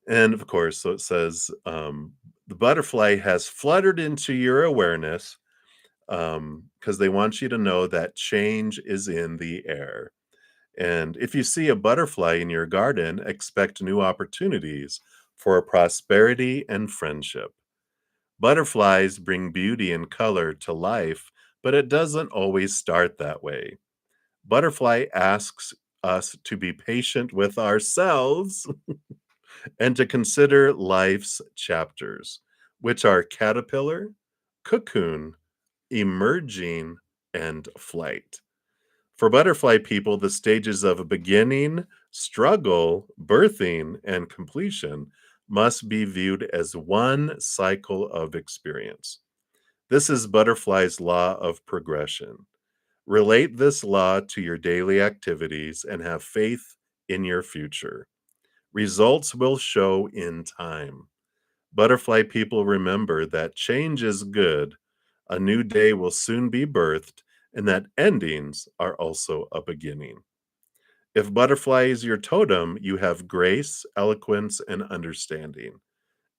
[SPEAKER 1] And of course, so it says, the butterfly has fluttered into your awareness because they want you to know that change is in the air. And if you see a butterfly in your garden, expect new opportunities for prosperity and friendship. Butterflies bring beauty and color to life, but it doesn't always start that way. Butterfly asks us to be patient with ourselves and to consider life's chapters, which are caterpillar, cocoon, emerging, and flight. For butterfly people, the stages of beginning, struggle, birthing, and completion must be viewed as one cycle of experience. This is butterfly's law of progression. Relate this law to your daily activities and have faith in your future. Results will show in time. Butterfly people remember that change is good, a new day will soon be birthed, and that endings are also a beginning. If butterfly is your totem, you have grace, eloquence, and understanding.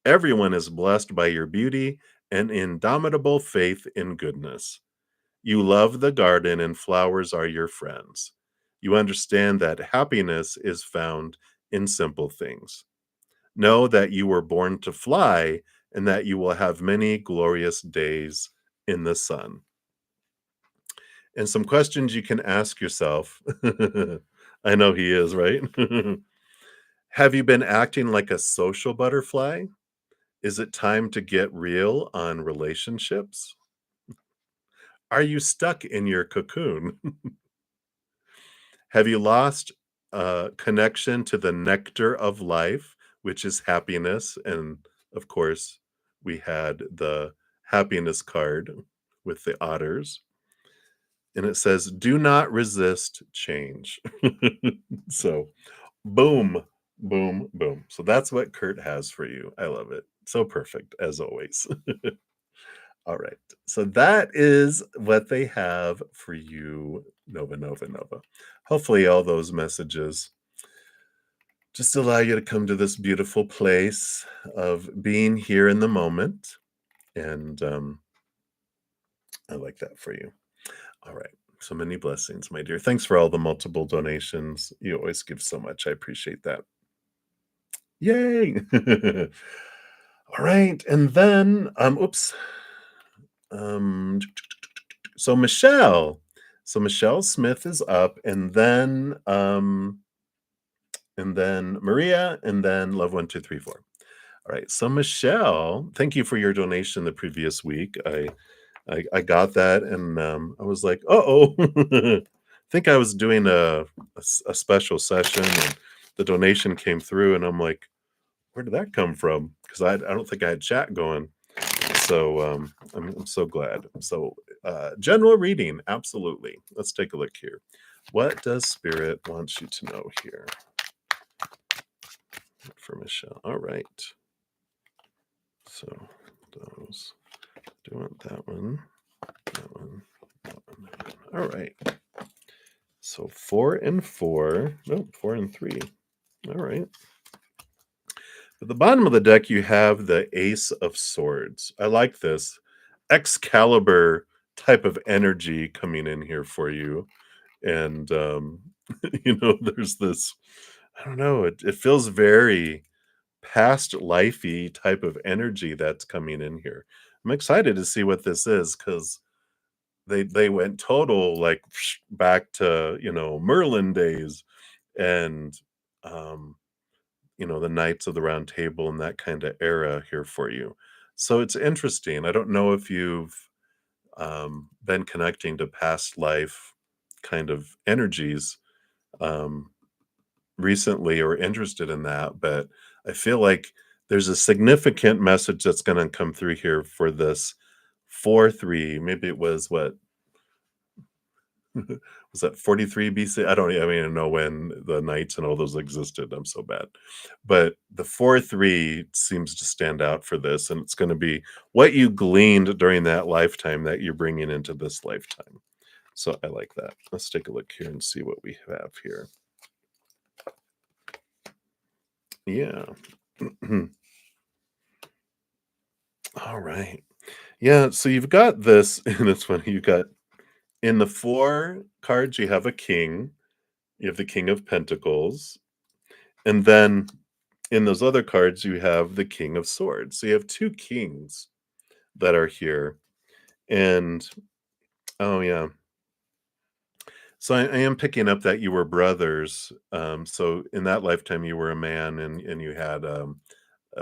[SPEAKER 1] Everyone is blessed by your beauty and indomitable faith in goodness. You love the garden, and flowers are your friends. You understand that happiness is found in simple things. Know that you were born to fly and that you will have many glorious days in the sun. And some questions you can ask yourself. I know he is, right? Have you been acting like a social butterfly? Is it time to get real on relationships? Are you stuck in your cocoon? Have you lost connection to the nectar of life, which is happiness? And of course, we had the happiness card with the otters. And it says, do not resist change. So, boom, boom, boom. So that's what Kurt has for you. I love it. So perfect, as always. All right. So that is what they have for you, Nova, Nova, Nova. Hopefully, all those messages just allow you to come to this beautiful place of being here in the moment. And I like that for you. All right. So many blessings, my dear. Thanks for all the multiple donations. You always give so much. I appreciate that. Yay. All right. And then, oops. Um, so Michelle Smith is up, and then Maria, and then Love 1234. All right. So Michelle, thank you for your donation the previous week. I got that, and I was like, oh, I think I was doing a special session, and the donation came through, and I'm like, Where did that come from? Because I don't think I had chat going. So I'm so glad. So general reading, absolutely. Let's take a look here. What does Spirit want you to know here for Michelle? All right. So those. Do you want that one? That one. That one. All right. So 4 and 4. Nope, 4 and 3. All right. At the bottom of the deck, you have the Ace of Swords. I like this Excalibur type of energy coming in here for you. And, there's this, I don't know, it feels very past lifey type of energy that's coming in here. I'm excited to see what this is because they went total like back to, Merlin days and, um, the Knights of the Round Table and that kind of era here for you. So it's interesting. I don't know if you've been connecting to past life kind of energies um, recently or interested in that, but I feel like there's a significant message that's going to come through here for this 4-3. Maybe it was what was that 43 BC? I don't even know when the knights and all those existed. I'm so bad. But the 4-3 seems to stand out for this, and it's going to be what you gleaned during that lifetime that you're bringing into this lifetime. So I like that. Let's take a look here and see what we have here. Yeah. All right. Yeah, so you've got this, and it's funny. You got in the 4 cards, you have a king, you have the King of Pentacles, and then in those other cards, you have the King of Swords. So you have 2 kings that are here. And oh yeah. So I am picking up that you were brothers. So in that lifetime you were a man and you had a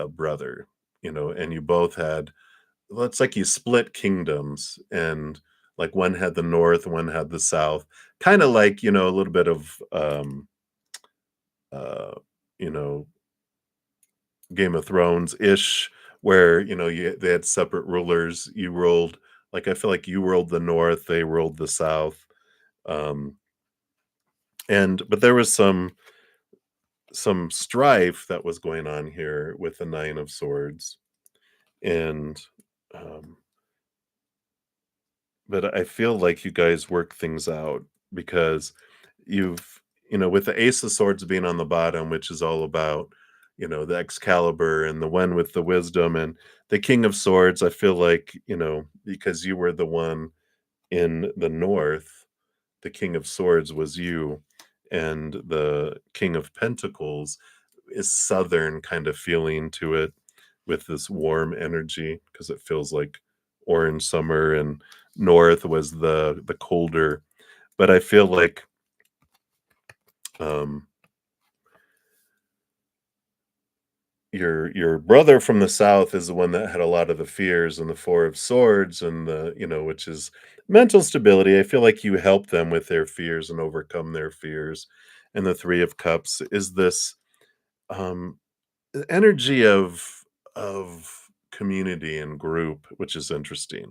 [SPEAKER 1] brother, and you both had well, it's like you split kingdoms and like one had the north, one had the south. Kind of like, a little bit of uh, you know, Game of Thrones ish, where they had separate rulers. You ruled like I feel like you ruled the north, they ruled the south, um, and but there was some strife that was going on here with the Nine of Swords, and um, but I feel like you guys work things out because you've with the Ace of Swords being on the bottom, which is all about, the Excalibur and the one with the wisdom and the King of Swords, I feel like, because you were the one in the north, the King of Swords was you, and the King of Pentacles is southern kind of feeling to it with this warm energy because it feels like orange summer and north was the colder. But I feel like um your brother from the south is the one that had a lot of the fears and the 4 of Swords and the which is mental stability. I feel like you help them with their fears and overcome their fears. And the 3 of Cups is this um energy of community and group, which is interesting.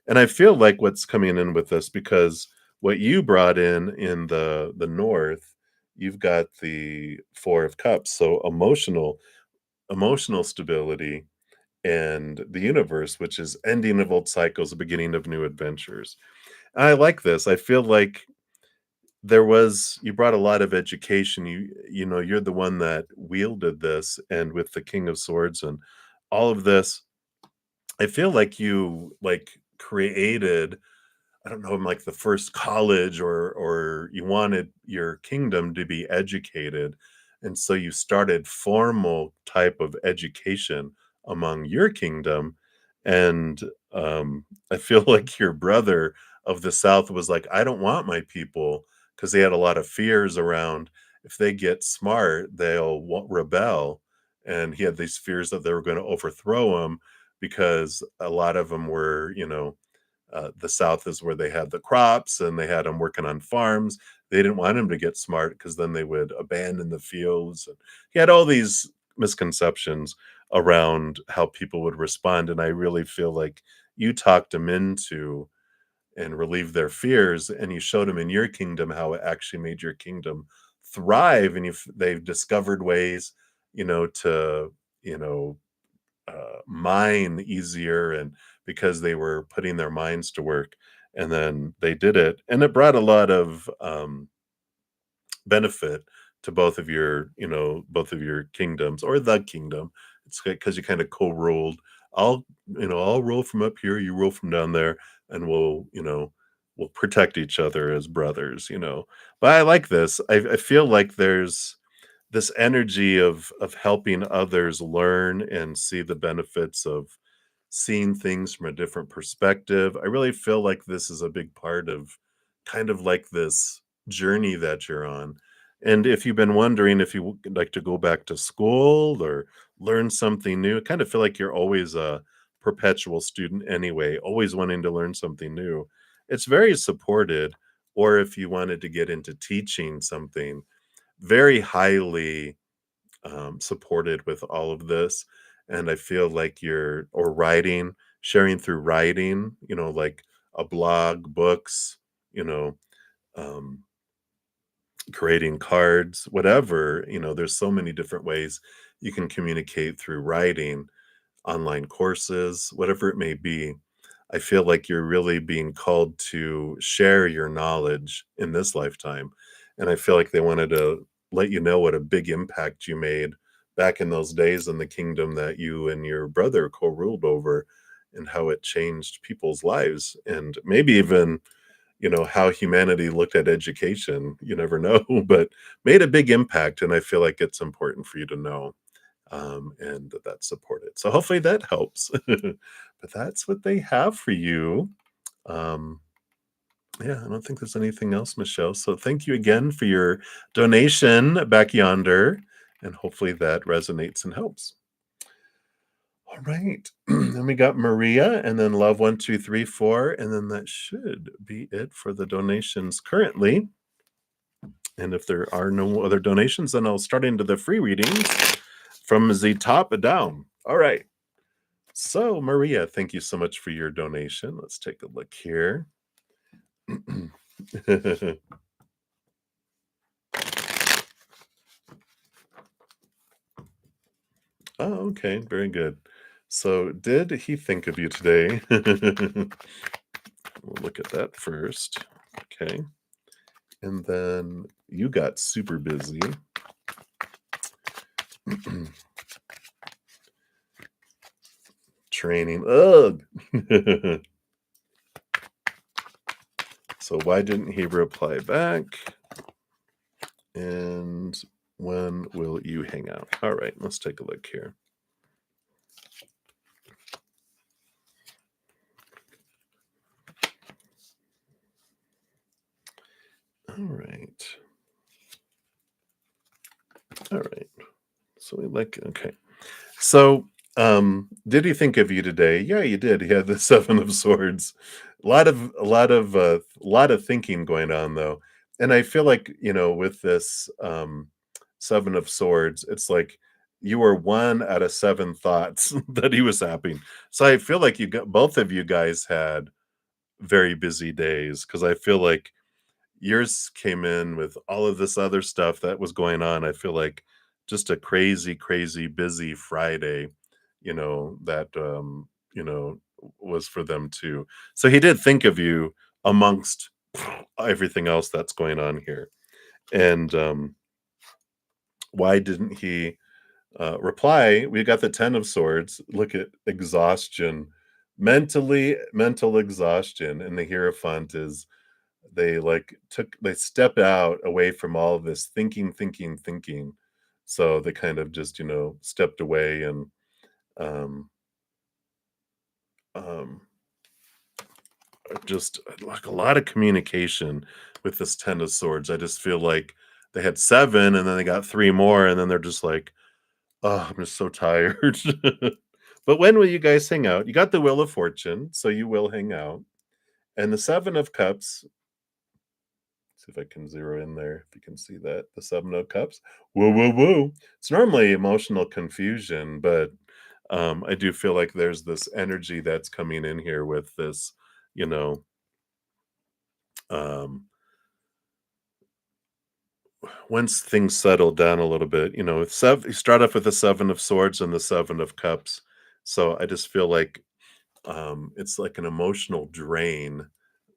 [SPEAKER 1] And I feel like what's coming in with this because what you brought in the north, you've got the 4 of Cups, so emotional stability and the universe, which is ending of old cycles, the beginning of new adventures. I like this. I feel like you brought a lot of education. You're the one that wielded this, and with the King of Swords and all of this, I feel like you like created I don't know, like the first college or you wanted your kingdom to be educated. And so you started formal type of education among your kingdom. And I feel like your brother of the South was like, I don't want my people because they had a lot of fears around if they get smart, they'll rebel. And he had these fears that they were going to overthrow him because a lot of them were, the South is where they had the crops and they had them working on farms. They didn't want him to get smart because then they would abandon the fields. And he had all these misconceptions around how people would respond, and I really feel like you talked them into and relieved their fears, and you showed them in your kingdom how it actually made your kingdom thrive, and they've discovered ways, to, you know, mine easier, and because they were putting their minds to work, and then they did it, and it brought a lot of benefit to both of your kingdoms, or the kingdom. It's because you kind of co-ruled. I'll roll from up here, you roll from down there, and we'll protect each other as brothers. But I like this. I feel like there's this energy of helping others learn and see the benefits of seeing things from a different perspective. I really feel like this is a big part of kind of like this journey that you're on. And if you've been wondering if you would like to go back to school or learn something new, I kind of feel like you're always a perpetual student anyway, always wanting to learn something new. It's very supported. Or if you wanted to get into teaching something, very highly supported with all of this. And I feel like or writing, sharing through writing, like a blog, books, you know, um, creating cards, whatever, there's so many different ways you can communicate through writing, online courses, whatever it may be. I feel like you're really being called to share your knowledge in this lifetime. And I feel like they wanted to let you know what a big impact you made back in those days in the kingdom that you and your brother co ruled over, and how it changed people's lives. And maybe even, how humanity looked at education. You never know, but made a big impact. And I feel like it's important for you to know, and that's supported. So hopefully that helps. But that's what they have for you. Um, yeah, I don't think there's anything else, Michelle. So thank you again for your donation back yonder, and hopefully that resonates and helps. All right. Then we got Maria, and then Love 1234, and then that should be it for the donations currently. And if there are no other donations, then I'll start into the free readings from the top down. All right. So, Maria, thank you so much for your donation. Let's take a look here. Oh, okay. Very good. So, did he think of you today? We'll look at that first. Okay. And then you got super busy. Training. Ugh. So why didn't he reply back? And when will you hang out? All right, let's take a look here. All right. All right. So okay. So did he think of you today? Yeah, you did. He had the Seven of Swords. A lot of thinking going on though. And I feel like, with this Seven of Swords, it's like you were one out of seven thoughts that he was having. So I feel like both of you guys had very busy days, because I feel like yours came in with all of this other stuff that was going on. I feel like just a crazy, crazy busy Friday, that was for them too. So he did think of you amongst everything else that's going on here. And why didn't he reply? We got the Ten of Swords. Look at exhaustion, mental exhaustion, and the Hierophant is they step out away from all of this thinking. So they kind of just, stepped away, and um um just like a lot of communication with this Ten of Swords. I just feel like they had seven, and then they got three more, and then they're just like, oh, I'm just so tired. But when will you guys hang out? You got the Wheel of Fortune, so you will hang out. And the Seven of Cups, See if I can zero in there, if you can see that, the 7 of cups. Whoa, whoa, whoa. It's normally emotional confusion, but, I do feel like there's this energy that's coming in here with this, you know, um, once things settle down a little bit, you start off with the 7 of swords and the 7 of cups. So I just feel like it's like an emotional drain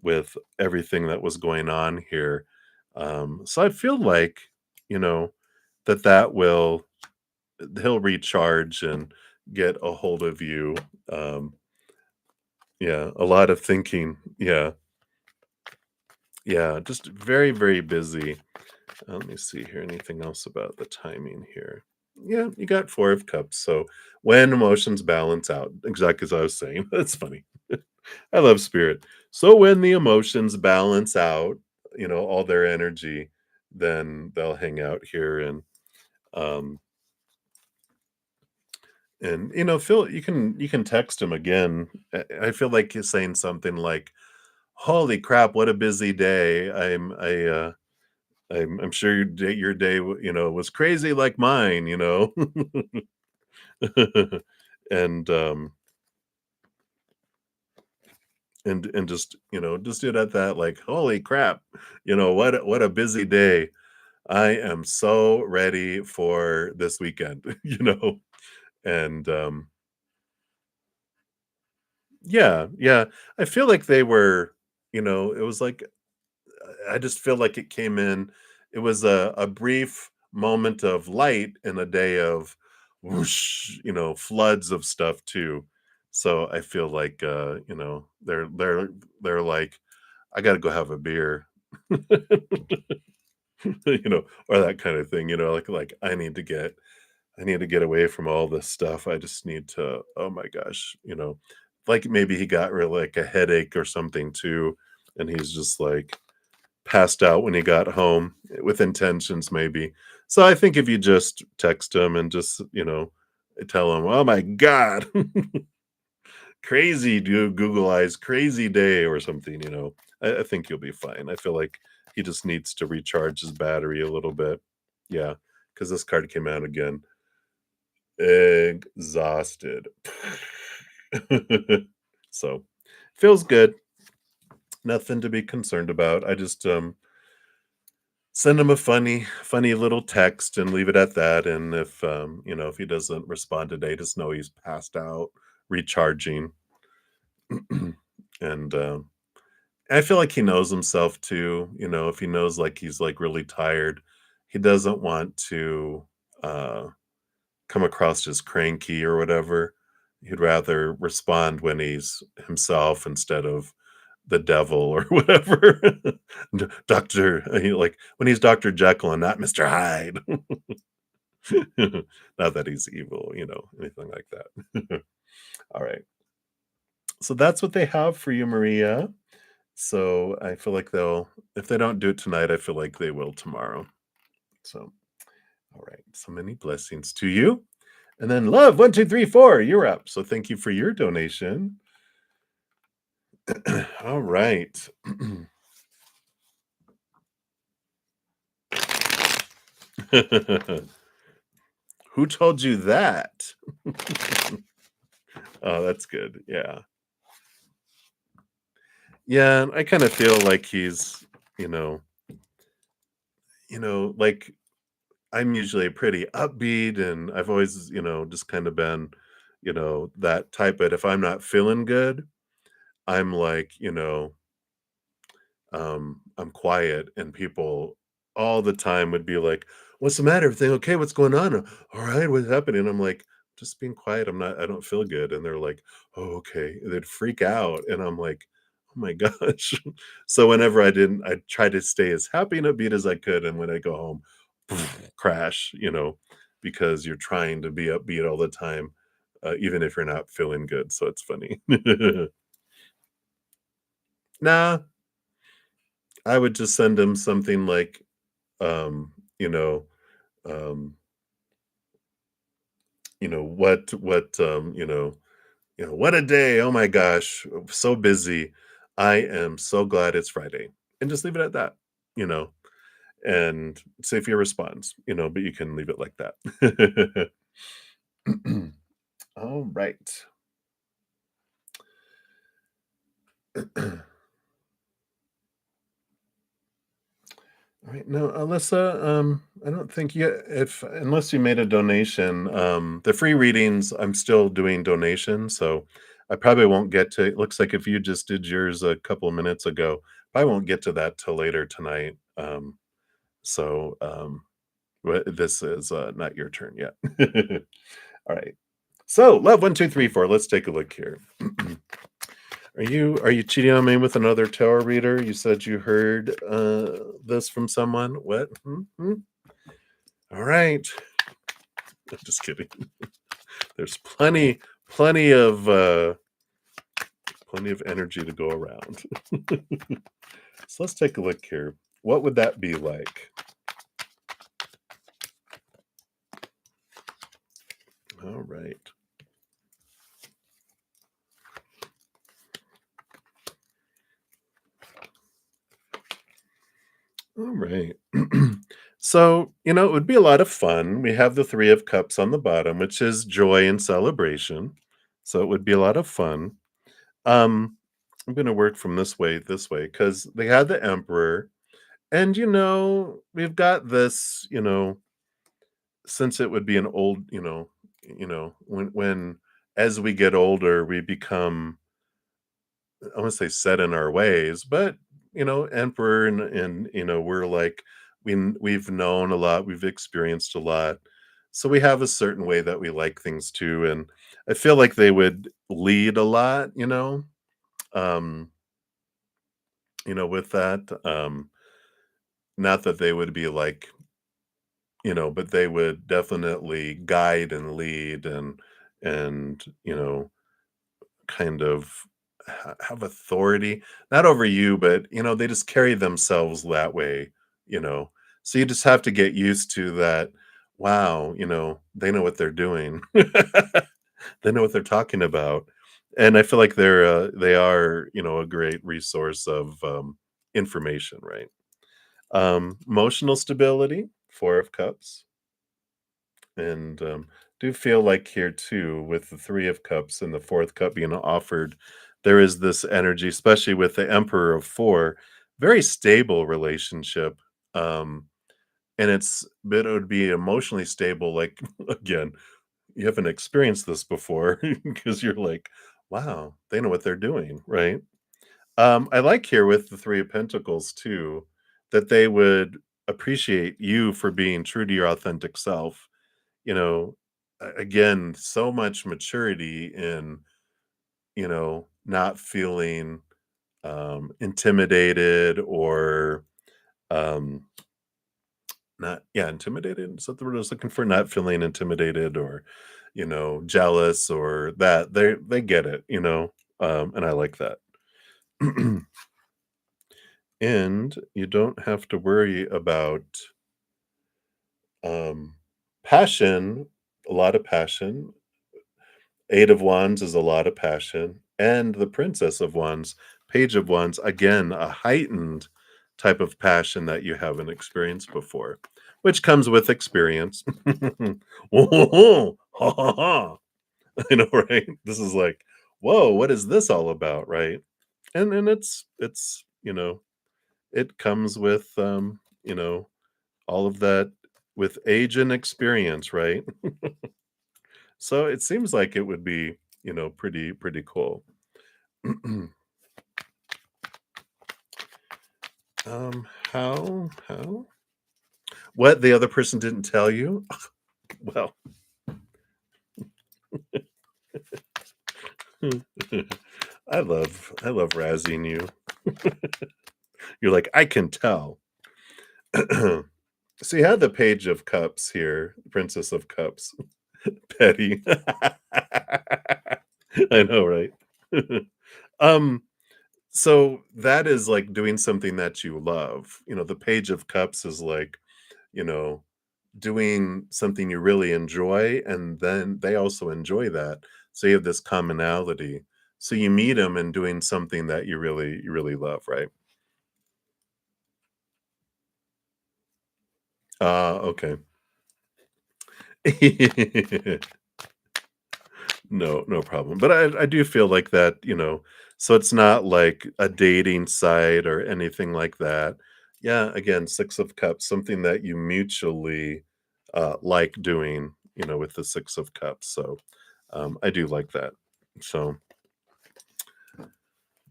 [SPEAKER 1] with everything that was going on here. So I feel like, you know, that will he'll recharge and get a hold of you. Um, yeah, a lot of thinking. Yeah, yeah, just very, very busy. Let me see here. Anything else about the timing here? Yeah, you got 4 of cups. So when emotions balance out, exactly as I was saying. That's funny. I love spirit. So when the emotions balance out, all their energy, then they'll hang out here um Phil, you can text him again. I feel like he's saying something like, "Holy crap, what a busy day. I'm sure your day was crazy like mine." And and just do it at that, like, "Holy crap, what a busy day. I am so ready for this weekend," And, yeah, yeah, I feel like they were it was like I just feel like it came in it was a brief moment of light in a day of whoosh, floods of stuff too. So I feel like, they're like, "I gotta go have a beer." Or that kind of thing, like, I need to get away from all this stuff. I just need to, oh my gosh, like maybe he got really like a headache or something too, and he's just like passed out when he got home with intentions maybe. So I think if you just text him and just, tell him, "Oh my God, crazy dude, Google eyes, crazy day," or something, I think you'll be fine. I feel like he just needs to recharge his battery a little bit. Yeah, because this card came out again. Exhausted. So, feels good. Nothing to be concerned about. I just, send him a funny little text and leave it at that, and if he doesn't respond today, just know he's passed out, recharging. And, I feel like he knows himself too, if he knows, like, he's, like, really tired, he doesn't want to, uh come across as cranky or whatever. He'd rather respond when he's himself instead of the devil or whatever. Doctor, like when he's Dr. Jekyll and not Mr. Hyde. Not that he's evil, anything like that. All right. So that's what they have for you, Maria. So I feel like if they don't do it tonight, I feel like they will tomorrow. So, all right. So many blessings to you. And then love 1, 2, 3, 4. You're up. So thank you for your donation. All right. Who told you that? Oh, that's good. Yeah. Yeah, I kind of feel like he's, you know, like I'm usually pretty upbeat and I've always, just kind of been, that type. But if I'm not feeling good, I'm like, I'm quiet and people all the time would be like, "What's the matter? Everything okay? What's going on? All right, what's happening?" I'm like, "Just being quiet. I don't feel good." And they're like, "Oh, okay." And they'd freak out. And I'm like, "Oh my gosh." So whenever I tried to stay as happy and upbeat as I could. And when I go home, crash, because you're trying to be upbeat all the time, even if you're not feeling good. So it's funny. Nah, I would just send him something like, um, you know, um, what a day. Oh my gosh, so busy. I am so glad it's Friday. And just leave it at that. you know, and see if he responds, but you can leave it like that. All right. All right. No, Alyssa, I don't think yet if unless you made a donation, the free readings, I'm still doing donations, so I probably won't get to it looks like if you just did yours a couple of minutes ago, I won't get to that till later tonight. So this is not your turn yet. All right. So love 1, 2, 3, 4. Let's take a look here. Are you cheating on me with another tarot reader? You said you heard this from someone. What? Hmm? All right. I'm just kidding. There's plenty of energy to go around. So let's take a look here. What would that be like? All right. All right. So, it would be a lot of fun. We have the 3 of cups on the bottom, which is joy and celebration. So it would be a lot of fun. Um, I'm gonna work from this way, because they had the emperor, and, we've got this, since it would be an old, when as we get older, we become, I wanna say set in our ways, but, emperor and, we're like, we've known a lot, we've experienced a lot, so we have a certain way that we like things too, and I feel like they would lead a lot, um, with that, not that they would be like, but they would definitely guide and lead and, kind of have authority, not over you, but they just carry themselves that way, you know. So you just have to get used to that. Wow, they know what they're doing. They know what they're talking about, and I feel like they are a great resource of information, right? Emotional stability, 4 of Cups, and do feel like here too, with the 3 of Cups and the 4th cup being offered, there is this energy, especially with the Emperor of 4, very stable relationship. Um, and but it would be emotionally stable. Like again, you haven't experienced this before because you're like, wow, they know what they're doing, right? I like here with the 3 of Pentacles too, that they would appreciate you for being true to your authentic self. You know, again, so much maturity in, not feeling intimidated or um not yeah, intimidated. Is that the word I was looking for? Not feeling intimidated or, jealous or that. They get it, and I like that. And you don't have to worry about um passion, a lot of passion. 8 of Wands is a lot of passion, and the Princess of Wands, Page of Wands, again, a heightened type of passion that you haven't experienced before, which comes with experience. Oh, ha, ha, ha. I know, right? This is like, whoa, what is this all about, right? And it's it comes with all of that with age and experience, right? So it seems like it would be, pretty cool. How? What the other person didn't tell you? Well, I love razzing you. You're like, I can tell. So you had the Page of Cups here, Princess of Cups, petty. I know, right? um, so that is like doing something that you love. The Page of Cups is like, you know, doing something you really enjoy, and then they also enjoy that. So you have this commonality. So you meet 'em and doing something that you really love, right? Okay. No, no problem. But I do feel like that, so it's not like a dating site or anything like that. Yeah, again, 6 of Cups, something that you mutually, like doing, with the 6 of Cups, so, I do like that. So,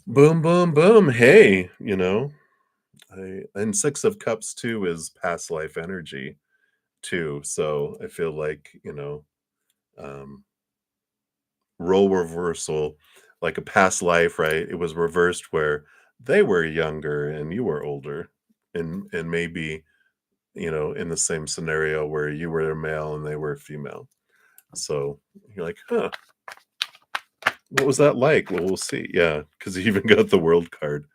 [SPEAKER 1] boom, boom, boom, hey, and 6 of Cups too is past life energy too, so I feel like, um role reversal, like a past life, right? It was reversed where they were younger and you were older, and maybe, in the same scenario where you were a male and they were a female. So you're like, huh, what was that like? Well, we'll see. Yeah, because you even got the world card.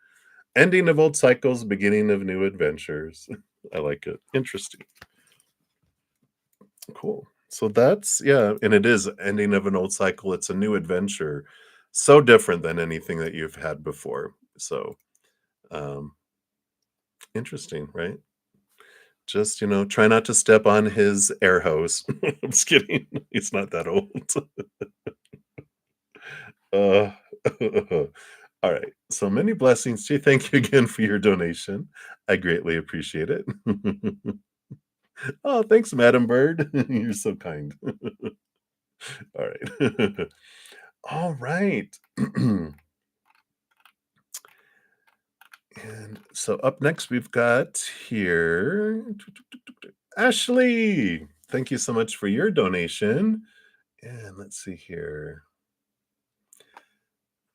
[SPEAKER 1] Ending of old cycles, beginning of new adventures. I like it. Interesting. Cool. So that's yeah, and it is ending of an old cycle. It's a new adventure. So different than anything that you've had before. So um interesting, right? Just, try not to step on his air hose. I'm just kidding. He's not that old. Uh, all right. So many blessings to you. Thank you again for your donation. I greatly appreciate it. Oh, thanks, Madam Bird. You're so kind. All right. All right. And so up next, we've got here Ashley. Thank you so much for your donation. And let's see here.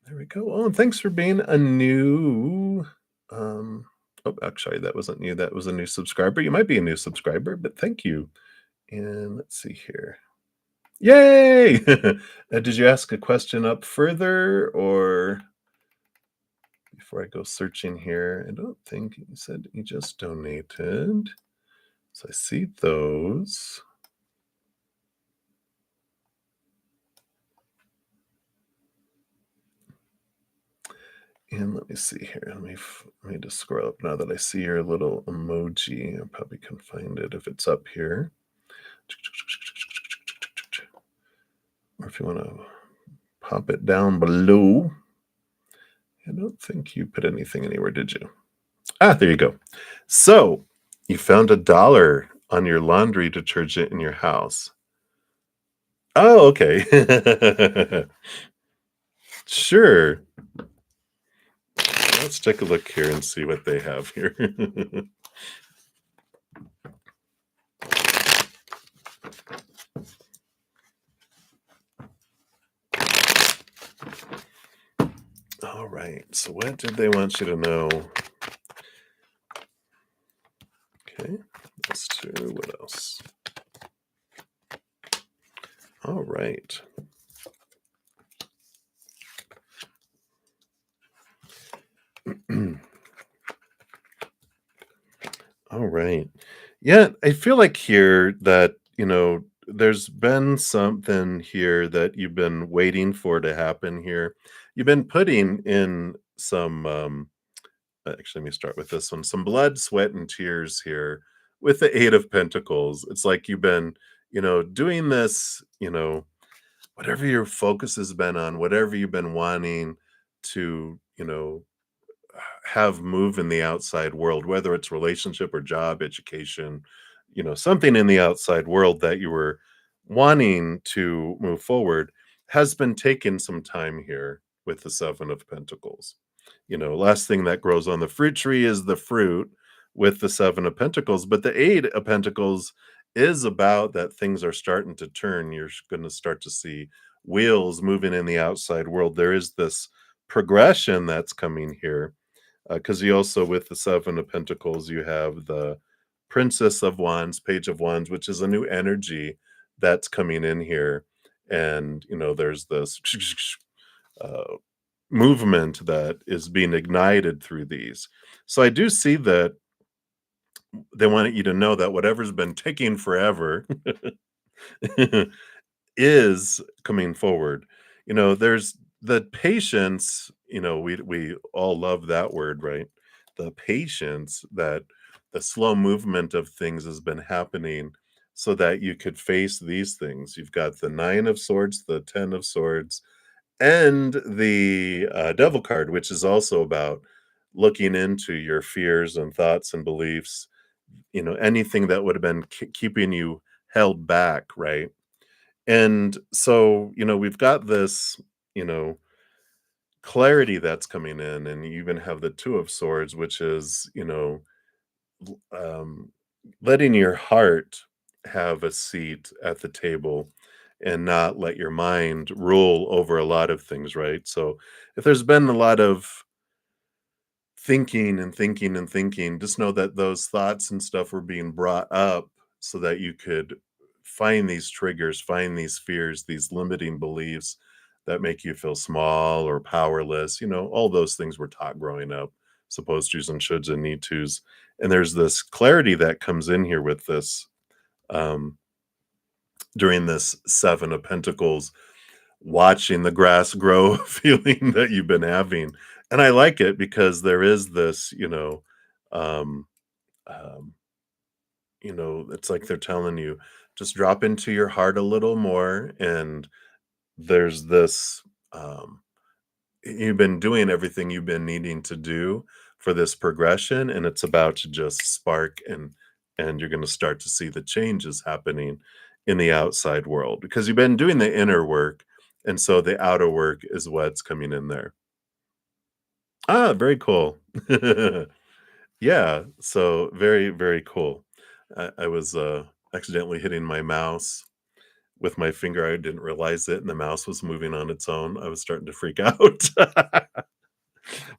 [SPEAKER 1] There we go. Oh, and thanks for being a new. Um, oh, actually, that wasn't you. That was a new subscriber. You might be a new subscriber, but thank you. And let's see here. Yay! Did you ask a question up further, or before I go searching here? I don't think you said you just donated. So I see those. And let me see here. Let me just scroll up now that I see your little emoji. I probably can find it if it's up here. Or if you want to pop it down below. I don't think you put anything anywhere, did you? Ah, there you go. So you found $1 on your laundry detergent in your house. Oh, okay. Sure. Let's take a look here and see what they have here. All right. So what did they want you to know? Okay. Let's do what else? All right. All right. Yeah, I feel like here that, there's been something here that you've been waiting for to happen here. You've been putting in some actually let me start with this one. Some blood, sweat and tears here with the 8 of Pentacles. It's like you've been, doing this, whatever your focus has been on, whatever you've been wanting to, have move in the outside world, whether it's relationship or job, education, something in the outside world that you were wanting to move forward has been taking some time here with the 7 of Pentacles. Last thing that grows on the fruit tree is the fruit with the 7 of Pentacles, but the 8 of Pentacles is about that things are starting to turn. You're going to start to see wheels moving in the outside world. There is this progression that's coming here because you also with the 7 of Pentacles you have the Princess of Wands, Page of Wands, which is a new energy that's coming in here, and there's this uh, movement that is being ignited through these. So I do see that they want you to know that whatever's been taking forever is coming forward. There's the patience, we all love that word, right? The patience that the slow movement of things has been happening so that you could face these things. You've got the 9 of swords, the 10 of swords, and the devil card, which is also about looking into your fears and thoughts and beliefs, anything that would have been keeping you held back, right? And so, we've got this, you know, clarity that's coming in, and you even have the 2 of swords, which is, um, letting your heart have a seat at the table and not let your mind rule over a lot of things, right? So if there's been a lot of thinking and thinking and thinking, just know that those thoughts and stuff were being brought up so that you could find these triggers, find these fears, these limiting beliefs that make you feel small or powerless. All those things were taught growing up, supposed to's and shoulds and need to's. And there's this clarity that comes in here with this um, during this 7 of Pentacles, watching the grass grow feeling that you've been having. And I like it because there is this, um, um, it's like they're telling you, just drop into your heart a little more. And there's this, you've been doing everything you've been needing to do for this progression, and it's about to just spark, and you're going to start to see the changes happening in the outside world because you've been doing the inner work, and so the outer work is what's coming in there. Ah, very cool. Yeah, so very, very cool. I was accidentally hitting my mouse with my finger. I didn't realize it, and the mouse was moving on its own. I was starting to freak out.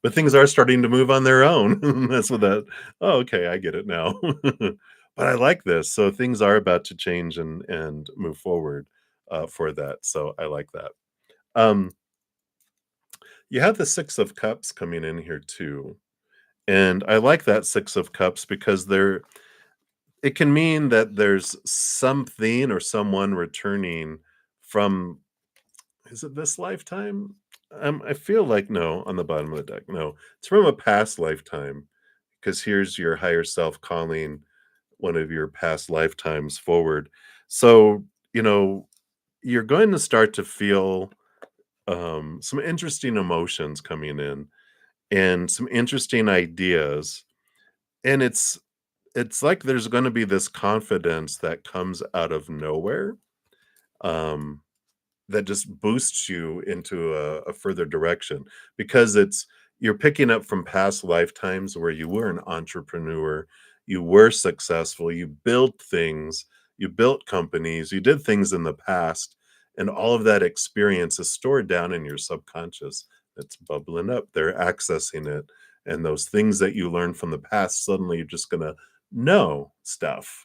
[SPEAKER 1] But things are starting to move on their own. That's what that Oh, okay, I get it now. But I like this. So things are about to change and move forward, for that. So I like that. Um, you have the 6 of Cups coming in here too, and I like that 6 of Cups because it can mean that there's something or someone returning from, is it this lifetime? I feel like no, on the bottom of the deck. No, it's from a past lifetime, because here's your higher self calling one of your past lifetimes forward. So, you're going to start to feel some interesting emotions coming in and some interesting ideas. And it's like there's going to be this confidence that comes out of nowhere. Um, that just boosts you into a further direction because you're picking up from past lifetimes where you were an entrepreneur, you were successful, you built things, you built companies, you did things in the past, and all of that experience is stored down in your subconscious. It's bubbling up, they're accessing it, and those things that you learned from the past, suddenly you're just going to know stuff,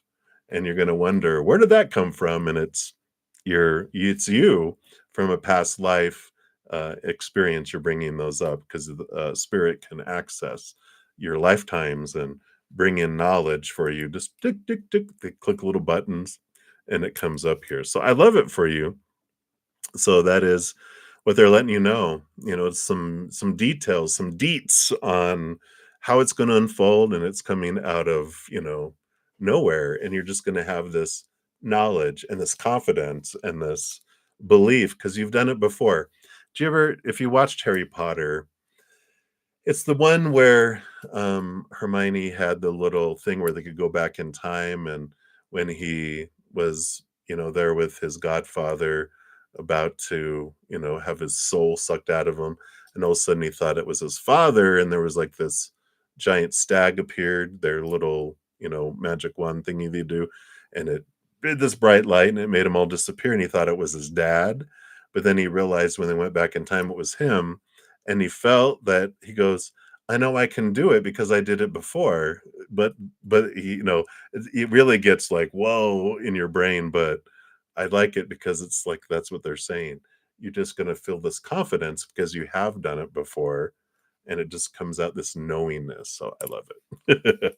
[SPEAKER 1] and you're going to wonder, where did that come from? And it's you from a past life experience. You're bringing those up because the spirit can access your lifetimes and bring in knowledge for you. Just tick tick tick, they click little buttons and it comes up here. So I love it for you. So that is what they're letting you know. Some details, some deets on how it's going to unfold, and it's coming out of nowhere, and you're just going to have this knowledge and this confidence and this belief because you've done it before. If you watched Harry Potter, it's the one where, Hermione had the little thing where they could go back in time, and when he was, there with his godfather, about to, have his soul sucked out of him, and all of a sudden he thought it was his father, and there was like this giant stag appeared, their little, magic wand thingy they do, and it did this bright light, and it made them all disappear, and he thought it was his dad, but then he realized when they went back in time it was him, and he felt that he goes, "I know I can do it because I did it before." But it really gets like, whoa, in your brain, but I like it because it's like that's what they're saying. You're just gonna feel this confidence because you have done it before, and it just comes out this knowingness. So I love it.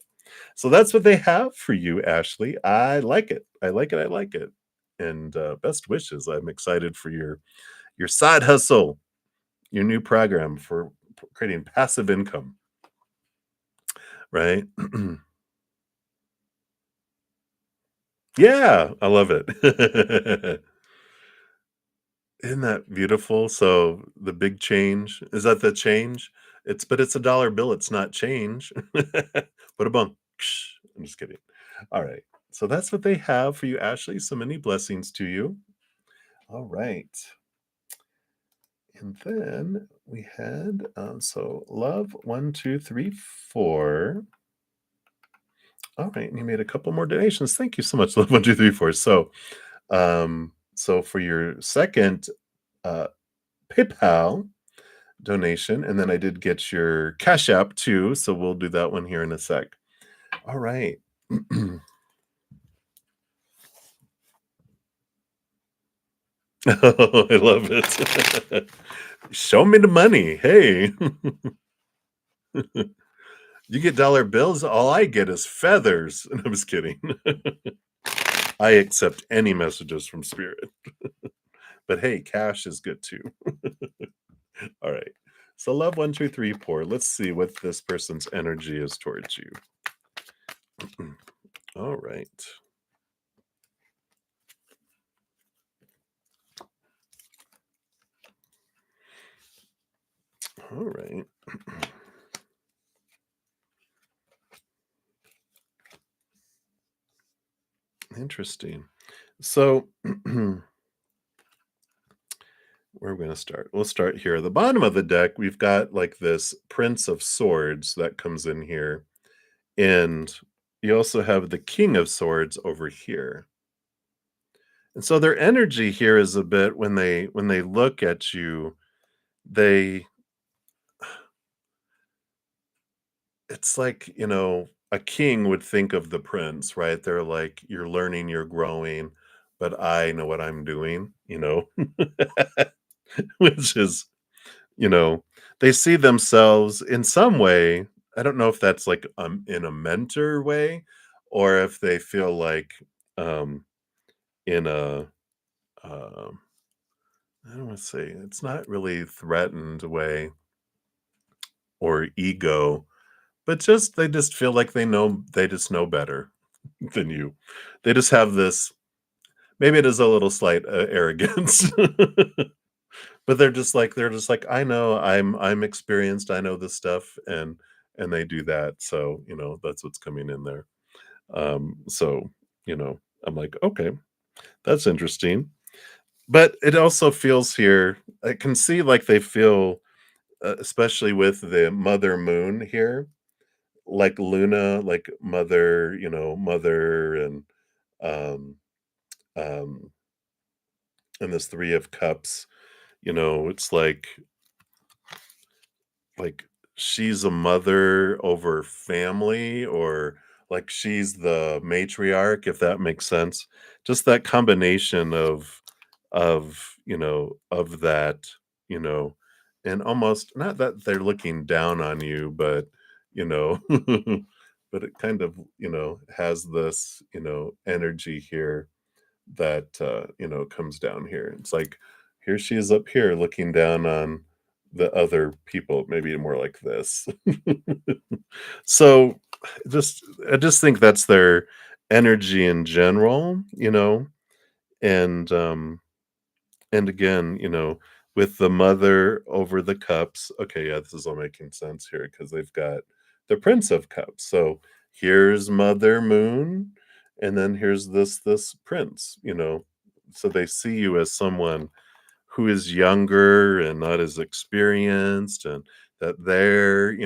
[SPEAKER 1] So that's what they have for you, Ashley. I like it. I like it. I like it. And best wishes. I'm excited for your side hustle, your new program for creating passive income, right? Yeah, I love it. Isn't that beautiful? So, the big change is that the change? It's a dollar bill, it's not change. What a bum. I'm just kidding. Alright. So that's what they have for you, Ashley. So many blessings to you. Alright. And then we had, so love, 1, 2, 3, 4. Alright, and you made a couple more donations. Thank you so much, love, 1, 2, 3, 4. So for your second, uh, PayPal donation, and then I did get your Cash App too, so we'll do that one here in a sec. All right. Oh, I love it. Show me the money. Hey, you get dollar bills. All I get is feathers. And I'm just kidding. I accept any messages from Spirit, but hey, cash is good too. All right. So love 1, 2, 3, 4. Let's see what this person's energy is towards you. All right. All right. Interesting. So, where are we going to start? We'll start here. At the bottom of the deck, we've got like this Prince of Swords that comes in here. And you also have the King of Swords over here. And so their energy here is a bit when they look at you, they it's like, a king would think of the prince, right? They're like, you're learning, you're growing, but I know what I'm doing. Which is, you know, they see themselves in some way. I don't know if that's like in a mentor way or if they feel like um in a I don't want to say it's not really threatened way or ego, but just they just feel like they just know better than you. They just have this maybe it is a little slight arrogance. But they're just like, "I know, I'm experienced, I know this stuff," and they do that, so, that's what's coming in there. So, I'm like, "Okay, that's interesting." But it also feels here I can see, like, they feel, especially with the mother moon here, like Luna, like mother um, um, and this 3 of cups, it's like she's a mother over family or like she's the matriarch, if that makes sense. Just that combination of that, you know, and almost not that they're looking down on you, but you know, but it kind of, has this, energy here that comes down here. It's like here she is up here looking down on the other people, maybe more like this. So just I just think that's their energy in general, and again, with the mother over the cups. Okay, yeah, this is all making sense here because they've got the Prince of Cups. So here's Mother Moon, and then here's this prince. So they see you as someone who is younger and not as experienced, and that they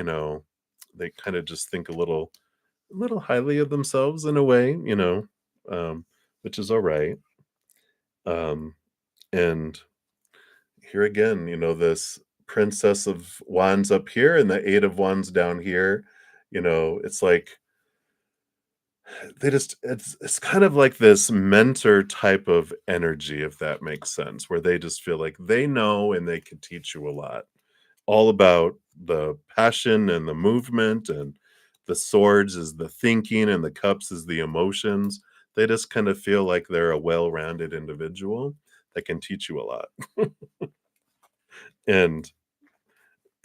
[SPEAKER 1] kind of just think a little highly of themselves in a way, um, which is all right. Um, and here again, this Princess of Wands up here and the Eight of Wands down here, it's like it's kind of like this mentor type of energy, if that makes sense, where they just feel like they know and they can teach you a lot. All about the passion and the movement, and the swords is the thinking, and the cups is the emotions. They just kind of feel like they're a well-rounded individual that can teach you a lot. And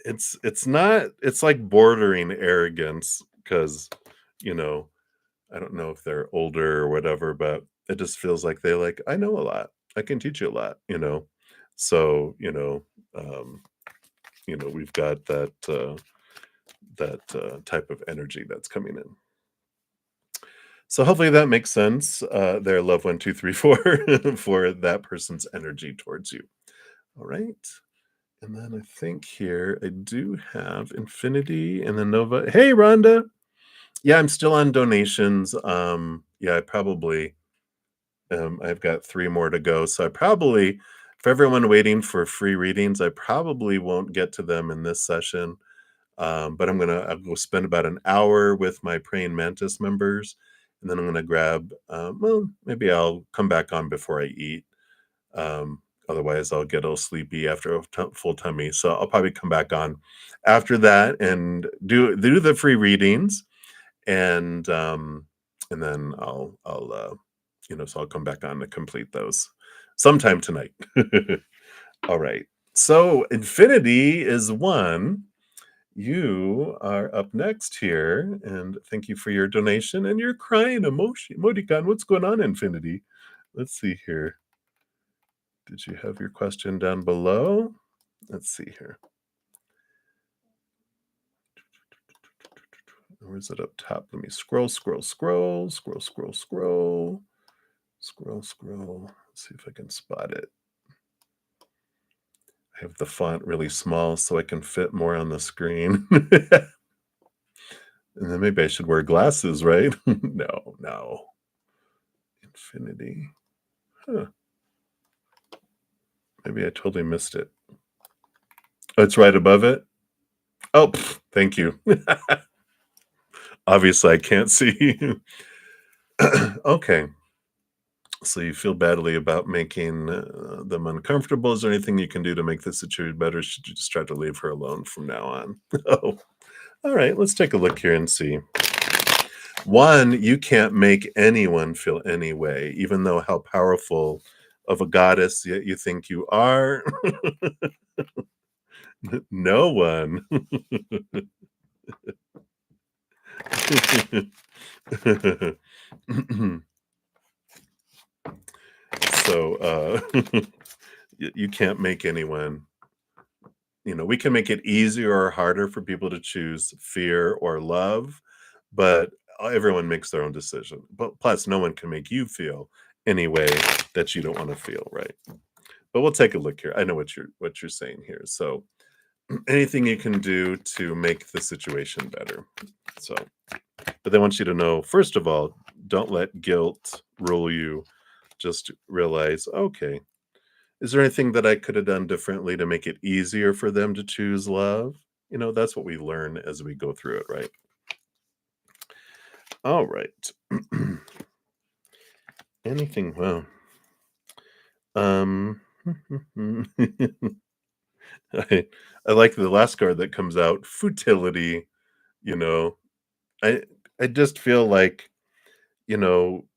[SPEAKER 1] it's like bordering arrogance because, you know, I don't know if they're older or whatever, but it just feels like they like, I know a lot. I can teach you a lot, So, um, we've got that type of energy that's coming in. So hopefully that makes sense. There, love 1, 2, 3, 4 for that person's energy towards you. All right. And then I think here I do have Infinity and then Nova. Hey, Rhonda. Yeah, I'm still on donations. Yeah, I've got 3 more to go. So I probably, for everyone waiting for free readings, I probably won't get to them in this session. But I'll go spend about an hour with my praying mantis members, and then I'm gonna grab. Well, maybe I'll come back on before I eat. Um, Otherwise, I'll get a little sleepy after a full tummy. So I'll probably come back on after that and do the free readings, and then so I'll come back on to complete those sometime tonight. All right. So Infinity is one. You are up next here, and thank you for your donation and your crying emoticon. What's going on, Infinity? Let's see here. Did you have your question down below? Let's see here. Or is it up top? Let me scroll, scroll, scroll, scroll, scroll, scroll, scroll, scroll. Let's see if I can spot it. I have the font really small so I can fit more on the screen. And then maybe I should wear glasses, right? No, no. Infinity. Huh. Maybe I totally missed it. Oh, it's right above it? Oh, thank you. Obviously, I can't see. Okay. So you feel badly about making them uncomfortable. Is there anything you can do to make the situation better? Should you just try to leave her alone from now on? Oh, all right. Let's take a look here and see. One, you can't make anyone feel any way, even though how powerful of a goddess you think you are. No one. So you can't make anyone, we can make it easier or harder for people to choose fear or love, but everyone makes their own decision. But plus, no one can make you feel any way that you don't want to feel, right? But we'll take a look here. I know what you're saying here. So anything you can do to make the situation better. So, but they want you to know, first of all, don't let guilt rule you. Just realize, okay, is there anything that I could have done differently to make it easier for them to choose love? That's what we learn as we go through it, right? All right. Anything, well, um, I, I like the last card that comes out, futility. You know, I I just feel like,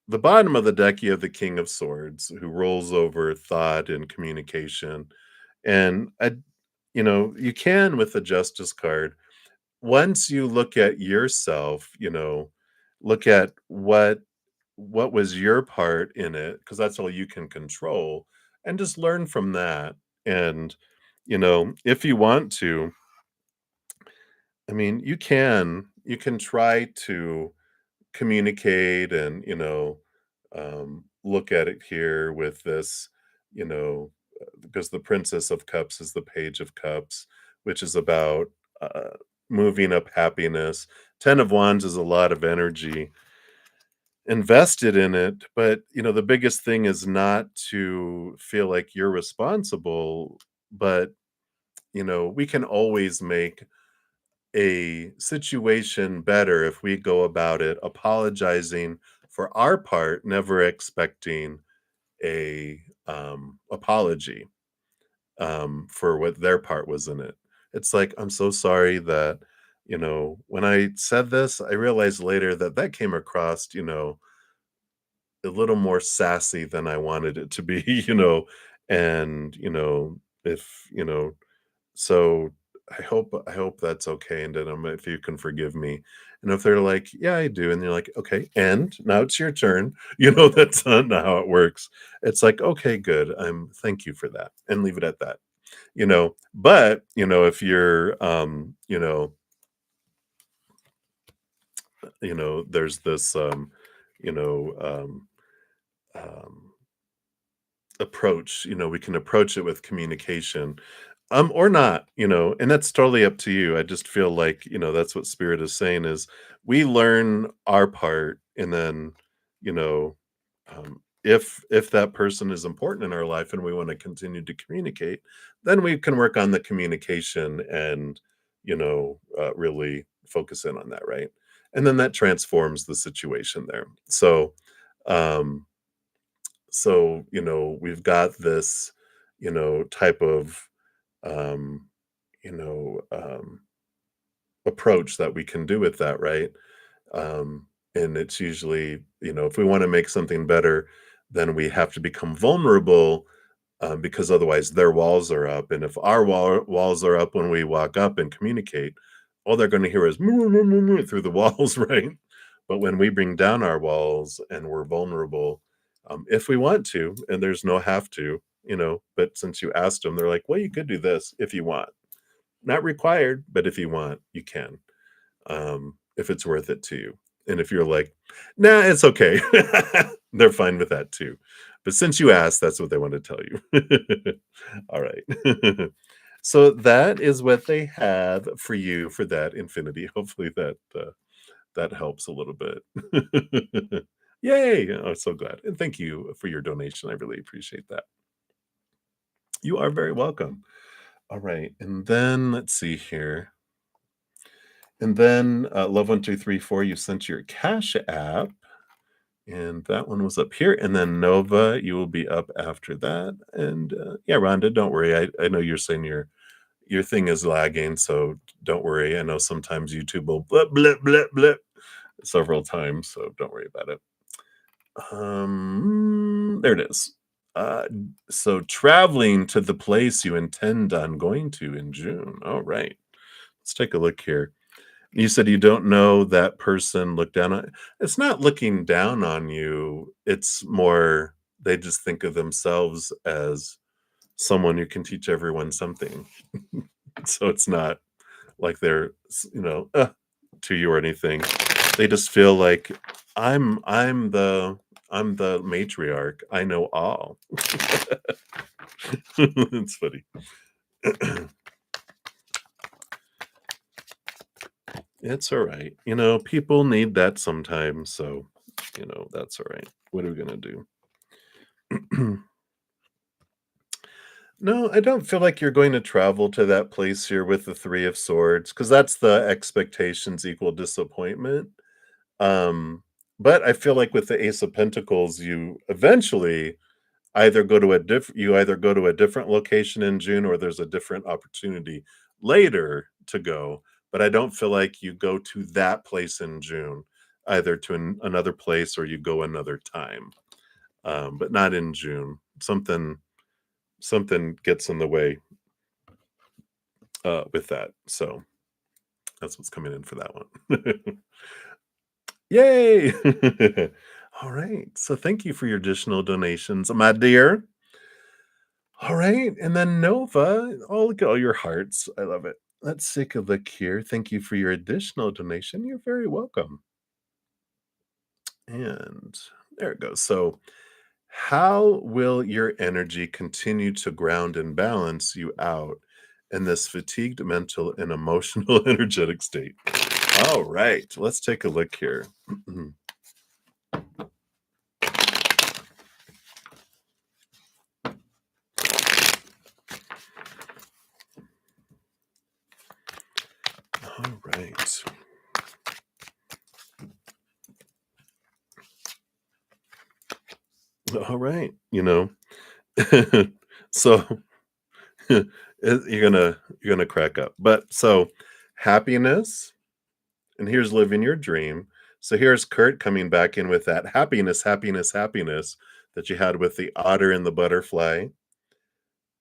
[SPEAKER 1] the bottom of the deck, you have the King of Swords who rolls over thought and communication. And you can with the Justice card, once you look at yourself, look at what was your part in it, because that's all you can control, and just learn from that. And, if you want to, I mean, you can try to communicate and look at it here with this, because the Princess of Cups is the Page of Cups, which is about uh, moving up happiness. 10 of Wands is a lot of energy invested in it, but the biggest thing is not to feel like you're responsible, but we can always make a situation better if we go about it apologizing for our part, never expecting a apology for what their part was in it. It's like, I'm so sorry that, when I said this, I realized later that that came across, a little more sassy than I wanted it to be, and, if, so I hope that's okay, and then if you can forgive me. And if they're like, "Yeah, I do," and you're like, "Okay, and now it's your turn." That's not how it works. It's like, "Okay, good. Thank you for that," and leave it at that. But, if you're, there's this, you know, um approach, we can approach it with communication, or not, and that's totally up to you. I just feel like, that's what spirit is saying is we learn our part, and then, you know, if that person is important in our life and we want to continue to communicate, then we can work on the communication and, really focus in on that, right? And then that transforms the situation there. Um, we've got this, type of, um, you know, um, approach that we can do with that, right? And it's usually, if we want to make something better, then we have to become vulnerable, because otherwise their walls are up. And if our walls are up when we walk up and communicate, all they're going to hear is "Moo, moo, moo, moo," through the walls, right? But when we bring down our walls and we're vulnerable, if we want to, and there's no have to, but since you asked them, they're like, well, you could do this if you want. Not required, but if you want, you can, if it's worth it to you. And if you're like, nah, it's okay, they're fine with that too. But since you asked, that's what they want to tell you. All right. So that is what they have for you for that infinity. Hopefully that helps a little bit. Yay! Oh, so glad. And thank you for your donation. I really appreciate that. You are very welcome. All right. And then let's see here. And then Love1234, you sent your Cash App. And that one was up here. And then Nova, you will be up after that. And yeah, Rhonda, don't worry. I know you're saying your thing is lagging, so don't worry. I know sometimes YouTube will blip blip blip blip several times, so don't worry about it. There it is. Uh, so traveling to the place you intend on going to in June. All right. Let's take a look here. You said you don't know that person looked down on. It's not looking down on you. It's more they just think of themselves as someone who can teach everyone something. So it's not like they're, to you or anything. They just feel like I'm the matriarch. I know all. It's funny. It's all right. People need that sometimes, so that's all right. What are we gonna do? No, I don't feel like you're going to travel to that place here with the 3 of Swords, because that's the expectations equal disappointment. Um, but I feel like with the Ace of Pentacles, you eventually either go to a different location in June, or there's a different opportunity later to go, but I don't feel like you go to that place in June, either to another place or you go another time, but not in June. Something gets in the way, with that, so that's what's coming in for that one. Yay! All right, so thank you for your additional donations, my dear. All right, and then Nova, oh, look at all your hearts. I love it. Let's take a look here. Thank you for your additional donation. You're very welcome. And there it goes. So, how will your energy continue to ground and balance you out in this fatigued mental and emotional energetic state? All right, let's take a look here. All right. All right. So you're gonna crack up. But so happiness, and here's living your dream. So here's Kurt coming back in with that happiness, happiness, happiness that you had with the otter and the butterfly.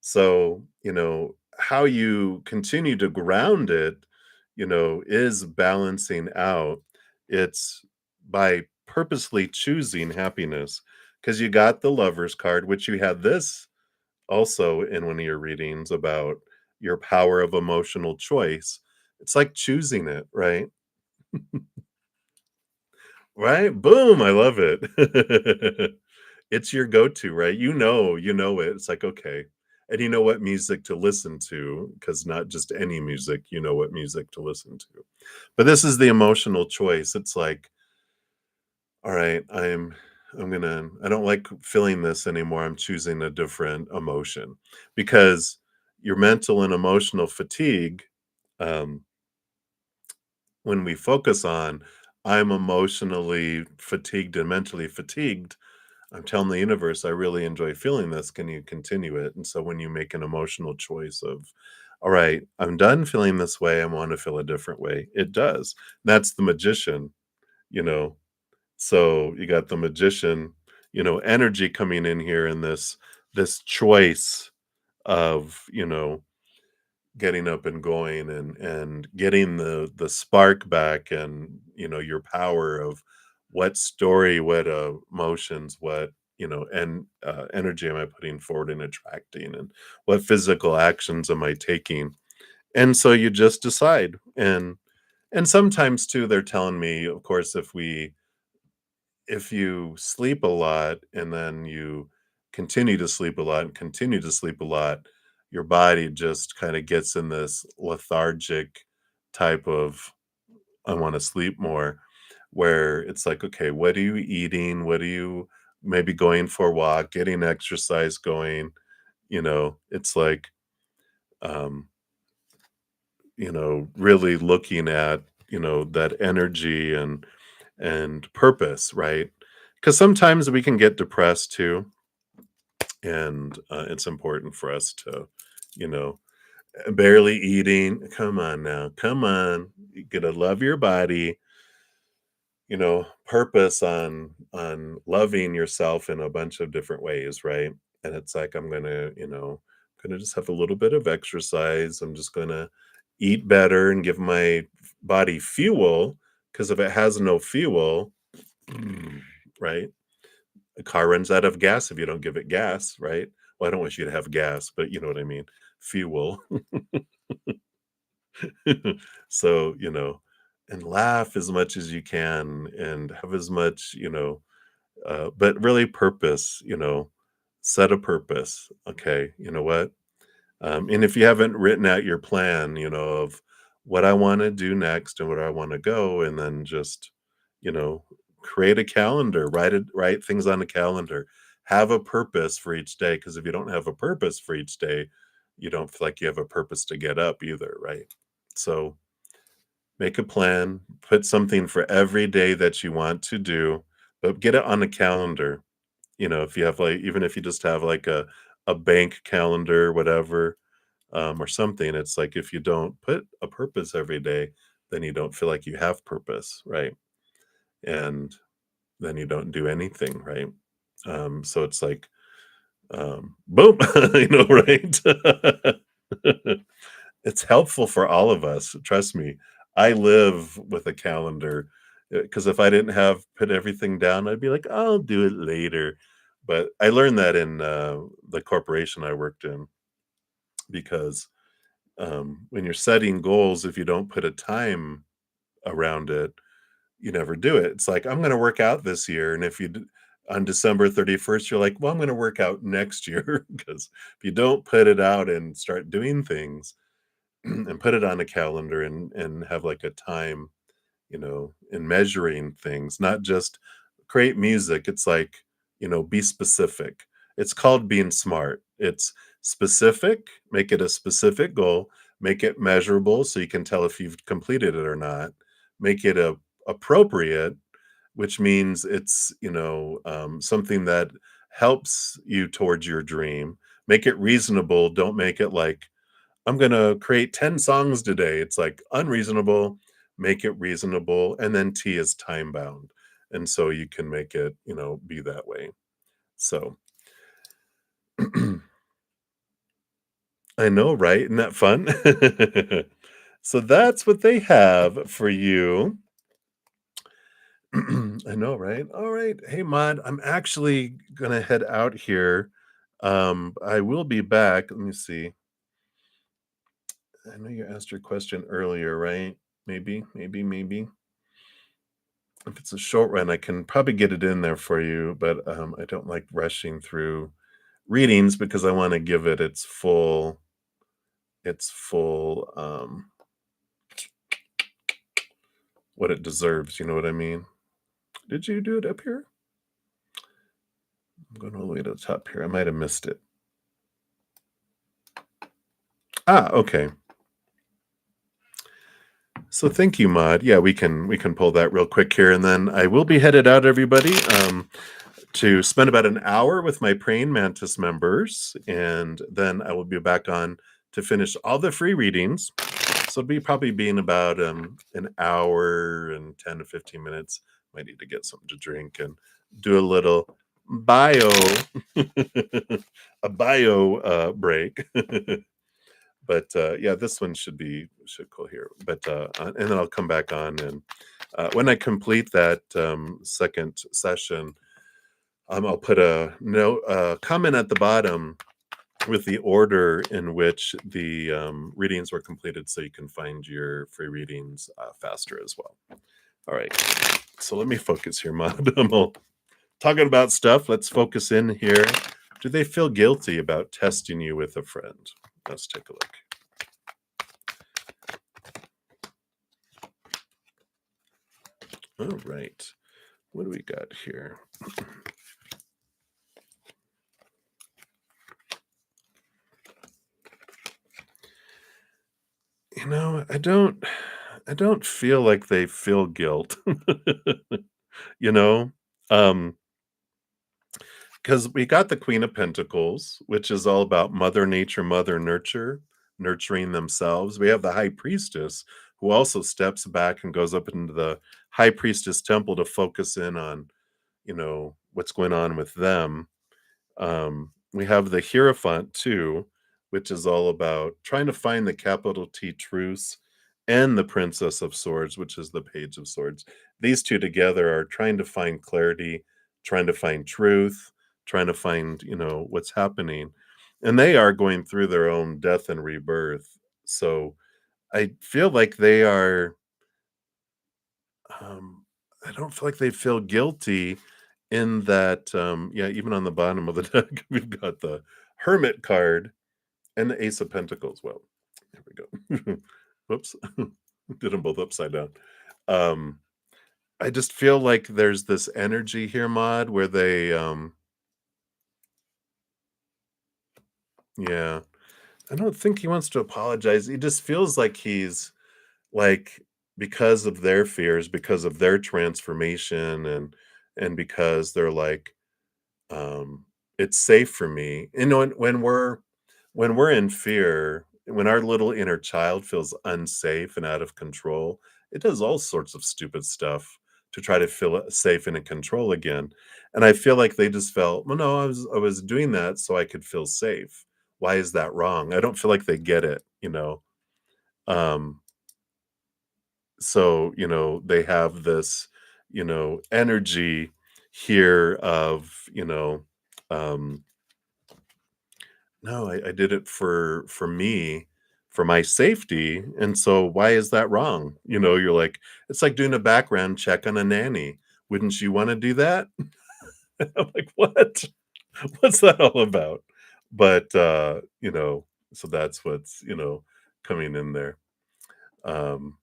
[SPEAKER 1] So, how you continue to ground it, is balancing out. It's by purposely choosing happiness, because you got the Lover's card, which you had this also in one of your readings about your power of emotional choice. It's like choosing it, right? Right? Boom, I love it. It's your go-to, right? You know it. It's like, okay. And you know what music to listen to, because not just any music, you know what music to listen to. But this is the emotional choice. It's like, all right, I don't like feeling this anymore. I'm choosing a different emotion, because your mental and emotional fatigue, um, when we focus on I'm emotionally fatigued and mentally fatigued, I'm telling the universe, I really enjoy feeling this. Can you continue it? And so when you make an emotional choice of, all right, I'm done feeling this way, I want to feel a different way, it does. That's the magician, you know. So you got the magician, energy coming in here in this choice of, getting up and going and getting the spark back, and your power of what story, what emotions, what and energy am I putting forward and attracting, and what physical actions am I taking. And so you just decide. And sometimes too, they're telling me, of course, if you sleep a lot and then you continue to sleep a lot and continue to sleep a lot, your body just kind of gets in this lethargic type of, I want to sleep more, where it's like, okay, what are you eating? What are you maybe going for a walk, getting exercise going? It's like, um, really looking at, that energy and purpose, right? Because sometimes we can get depressed too, and it's important for us to, you know, barely eating. Come on now, come on. You gotta love your body. Purpose on loving yourself in a bunch of different ways, right? And it's like I'm gonna just have a little bit of exercise. I'm just gonna eat better and give my body fuel, because if it has no fuel, right? A car runs out of gas if you don't give it gas, right? Well, I don't want you to have gas, but you know what I mean. Fuel. So, and laugh as much as you can and have as much, but really purpose, set a purpose. Okay, you know what? And if you haven't written out your plan, of what I want to do next and where I want to go, and then just, you know, create a calendar, write things on a calendar, have a purpose for each day. Because if you don't have a purpose for each day, you don't feel like you have a purpose to get up either, right? So make a plan, put something for every day that you want to do, but get it on a calendar. If you have like, even if you just have like a bank calendar, whatever, or something. It's like if you don't put a purpose every day, then you don't feel like you have purpose, right? And then you don't do anything, right? So it's like, boom, right? It's helpful for all of us. Trust me. I live with a calendar, because if I didn't have put everything down, I'd be like, I'll do it later. But I learned that in the corporation I worked in, because when you're setting goals, if you don't put a time around it, you never do it. It's like, I'm going to work out this year. And if on December 31st, you're like, well, I'm going to work out next year. Because if you don't put it out and start doing things and put it on a calendar and have like a time, in measuring things, not just create music. It's like, be specific. It's called being smart. It's specific, make it a specific goal, make it measurable so you can tell if you've completed it or not, make it appropriate, which means it's, something that helps you towards your dream. Make it reasonable. Don't make it like, I'm gonna create 10 songs today. It's like unreasonable, make it reasonable, and then T is time bound. And so you can make it, be that way. So I know, right? Isn't that fun? So that's what they have for you. I know, right? All right. Hey, Mod, I'm actually gonna head out here. I will be back. Let me see. I know you asked your question earlier, right? Maybe. If it's a short run, I can probably get it in there for you, but I don't like rushing through readings because I want to give it its full what it deserves. You know what I mean? Did you do it up here? I'm going all the way to the top here. I might have missed it. Ah, okay. So thank you, Mod. Yeah, we can pull that real quick here, and then I will be headed out, everybody, to spend about an hour with my praying mantis members, and then I will be back on to finish all the free readings. So it'll be probably being about an hour and 10 to 15 minutes. Might need to get something to drink and do a little bio a bio break. But yeah, this one should cool here. But and then I'll come back on, and when I complete that second session, I'll put a note, comment at the bottom with the order in which the readings were completed, so you can find your free readings faster as well. All right, so let me focus here, Mod. I'm all talking about stuff. Let's focus in here. Do they feel guilty about testing you with a friend? Let's take a look. All right. What do we got here? I don't feel like they feel guilt. you know? Um because we got the Queen of Pentacles, which is all about Mother Nature, Mother Nurture, nurturing themselves. We have the High Priestess, who also steps back and goes up into the High Priestess temple to focus in on, what's going on with them. We have the Hierophant too, which is all about trying to find the capital T truths, and the Princess of Swords, which is the Page of Swords. These two together are trying to find clarity, trying to find truth, trying to find, what's happening. And they are going through their own death and rebirth. So I feel like they are, um, I don't feel like they feel guilty in that, yeah, even on the bottom of the deck, we've got the Hermit card and the Ace of Pentacles. Well, there we go. Whoops. Did them both upside down. Um, I just feel like there's this energy here, Mod, where yeah, I don't think he wants to apologize. He just feels like he's like, because of their fears, because of their transformation, and because they're like, it's safe for me. When we're in fear, when our little inner child feels unsafe and out of control, it does all sorts of stupid stuff to try to feel safe and in control again. And I feel like they just felt, well, no, I was doing that so I could feel safe. Why is that wrong? I don't feel like they get it. Um, so they have this energy here of um no, I did it for me, for my safety, and so why is that wrong? You're like, it's like doing a background check on a nanny. Wouldn't you want to do that? I'm like, what? What's that all about? But so that's what's coming in there. Um,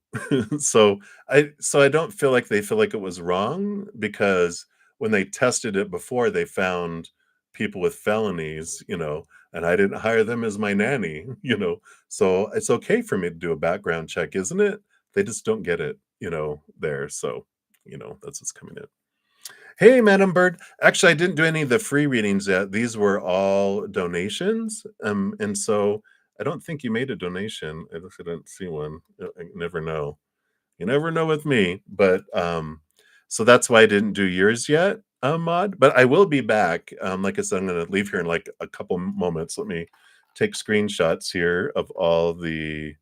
[SPEAKER 1] so I don't feel like they feel like it was wrong, because when they tested it before, they found people with felonies, and I didn't hire them as my nanny, So it's okay for me to do a background check, isn't it? They just don't get it, there. So, that's what's coming in. Hey, Madam Bird. Actually, I didn't do any of the free readings yet. These were all donations. And so I don't think you made a donation. I just didn't see one. I never know. You never know with me. But so that's why I didn't do yours yet, Mod. But I will be back. Like I said, I'm going to leave here in like a couple moments. Let me take screenshots here of all the.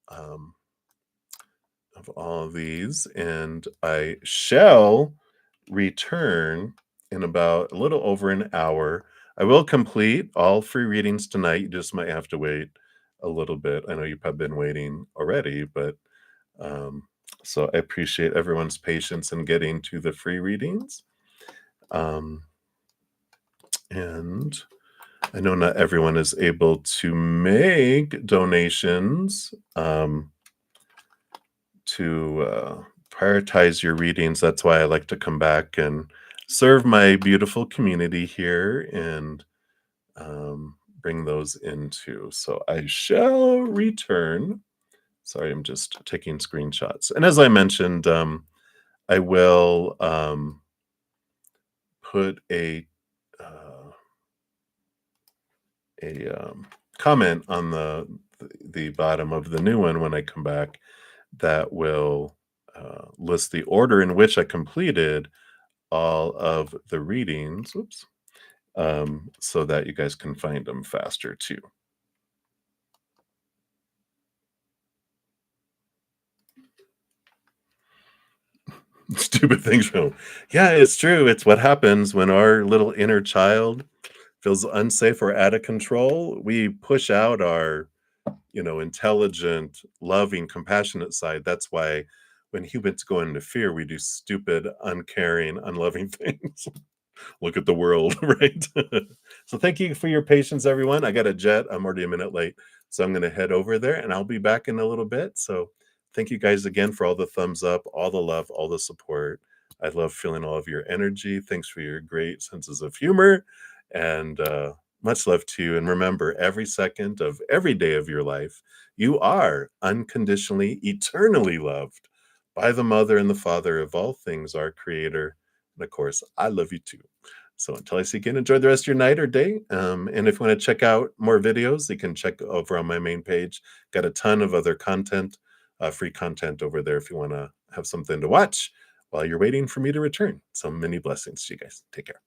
[SPEAKER 1] Um, of all of these, and I shall return in about a little over an hour. I will complete all free readings tonight. You just might have to wait a little bit. I know you've probably been waiting already, but um, so I appreciate everyone's patience in getting to the free readings. Um, and I know not everyone is able to make donations. To prioritize your readings. That's why I like to come back and serve my beautiful community here and bring those into. So I shall return. Sorry, I'm just taking screenshots. And as I mentioned, I will put uh, a comment on the bottom of the new one when I come back that will list the order in which I completed all of the readings, whoops, so that you guys can find them faster too. Stupid things. Yeah, it's true. It's what happens when our little inner child feels unsafe or out of control. We push out our, intelligent, loving, compassionate side. That's why when humans go into fear, we do stupid, uncaring, unloving things. Look at the world, right? So thank you for your patience, everyone. I got a jet. I'm already a minute late. So I'm going to head over there and I'll be back in a little bit. So thank you guys again for all the thumbs up, all the love, all the support. I love feeling all of your energy. Thanks for your great senses of humor and much love to you. And remember, every second of every day of your life, you are unconditionally, eternally loved by the mother and the father of all things, our creator. And of course, I love you too. So until I see you again, enjoy the rest of your night or day. And if you want to check out more videos, you can check over on my main page. Got a ton of other content, free content over there if you want to have something to watch while you're waiting for me to return. So many blessings to you guys. Take care.